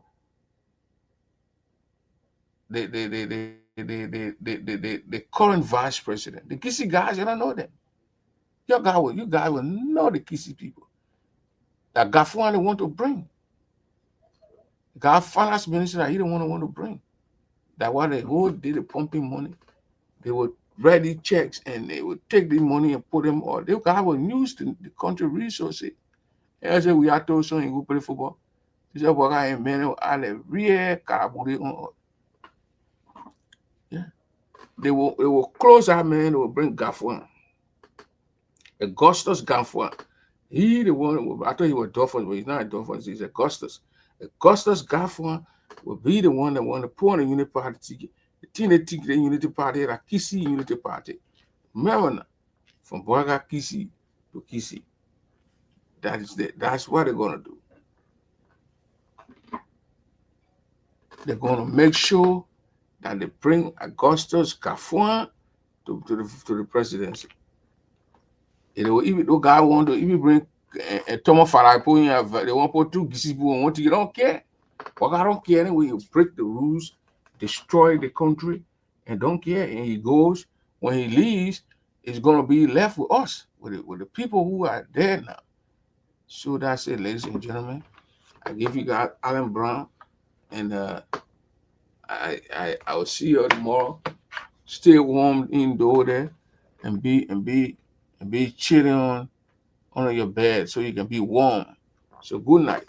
the current vice president. The Kissy guys, you don't know them. You guys will know the Kissy people. That Gafuan they want to bring. God finance minister that he don't want to bring. That why they whole day the pumping money. They would write the checks and they would take the money and put them all. They would use the country resources. And I said we are told something go play football. They said what I man alle real carabule on. Yeah. They will close that man, they will bring Gafuan. Augustus Gafuan. He the one, I thought he was Dolphins, but he's not Dolphins, he's Augustus. Augustus Gafuan will be the one that want to put on the Unity Party ticket. The team that ticket the Unity Party, the Kissy Unity Party. Remember, from Boga Kissy to Kissy. That's what they're going to do. They're going to make sure that they bring Augustus Gafuan to the presidency. They will even no guy want to even bring Thomas Farapo in. They want to put two people want to. You don't care. But I don't care anyway. You break the rules, destroy the country, and don't care. And he goes. When he leaves, it's gonna be left with us, with the people who are there now. So that's it, ladies and gentlemen. I give you guys Alan Brown, and I will see you tomorrow. Stay warm indoor there, and be chilling under your bed so you can be warm. So good night.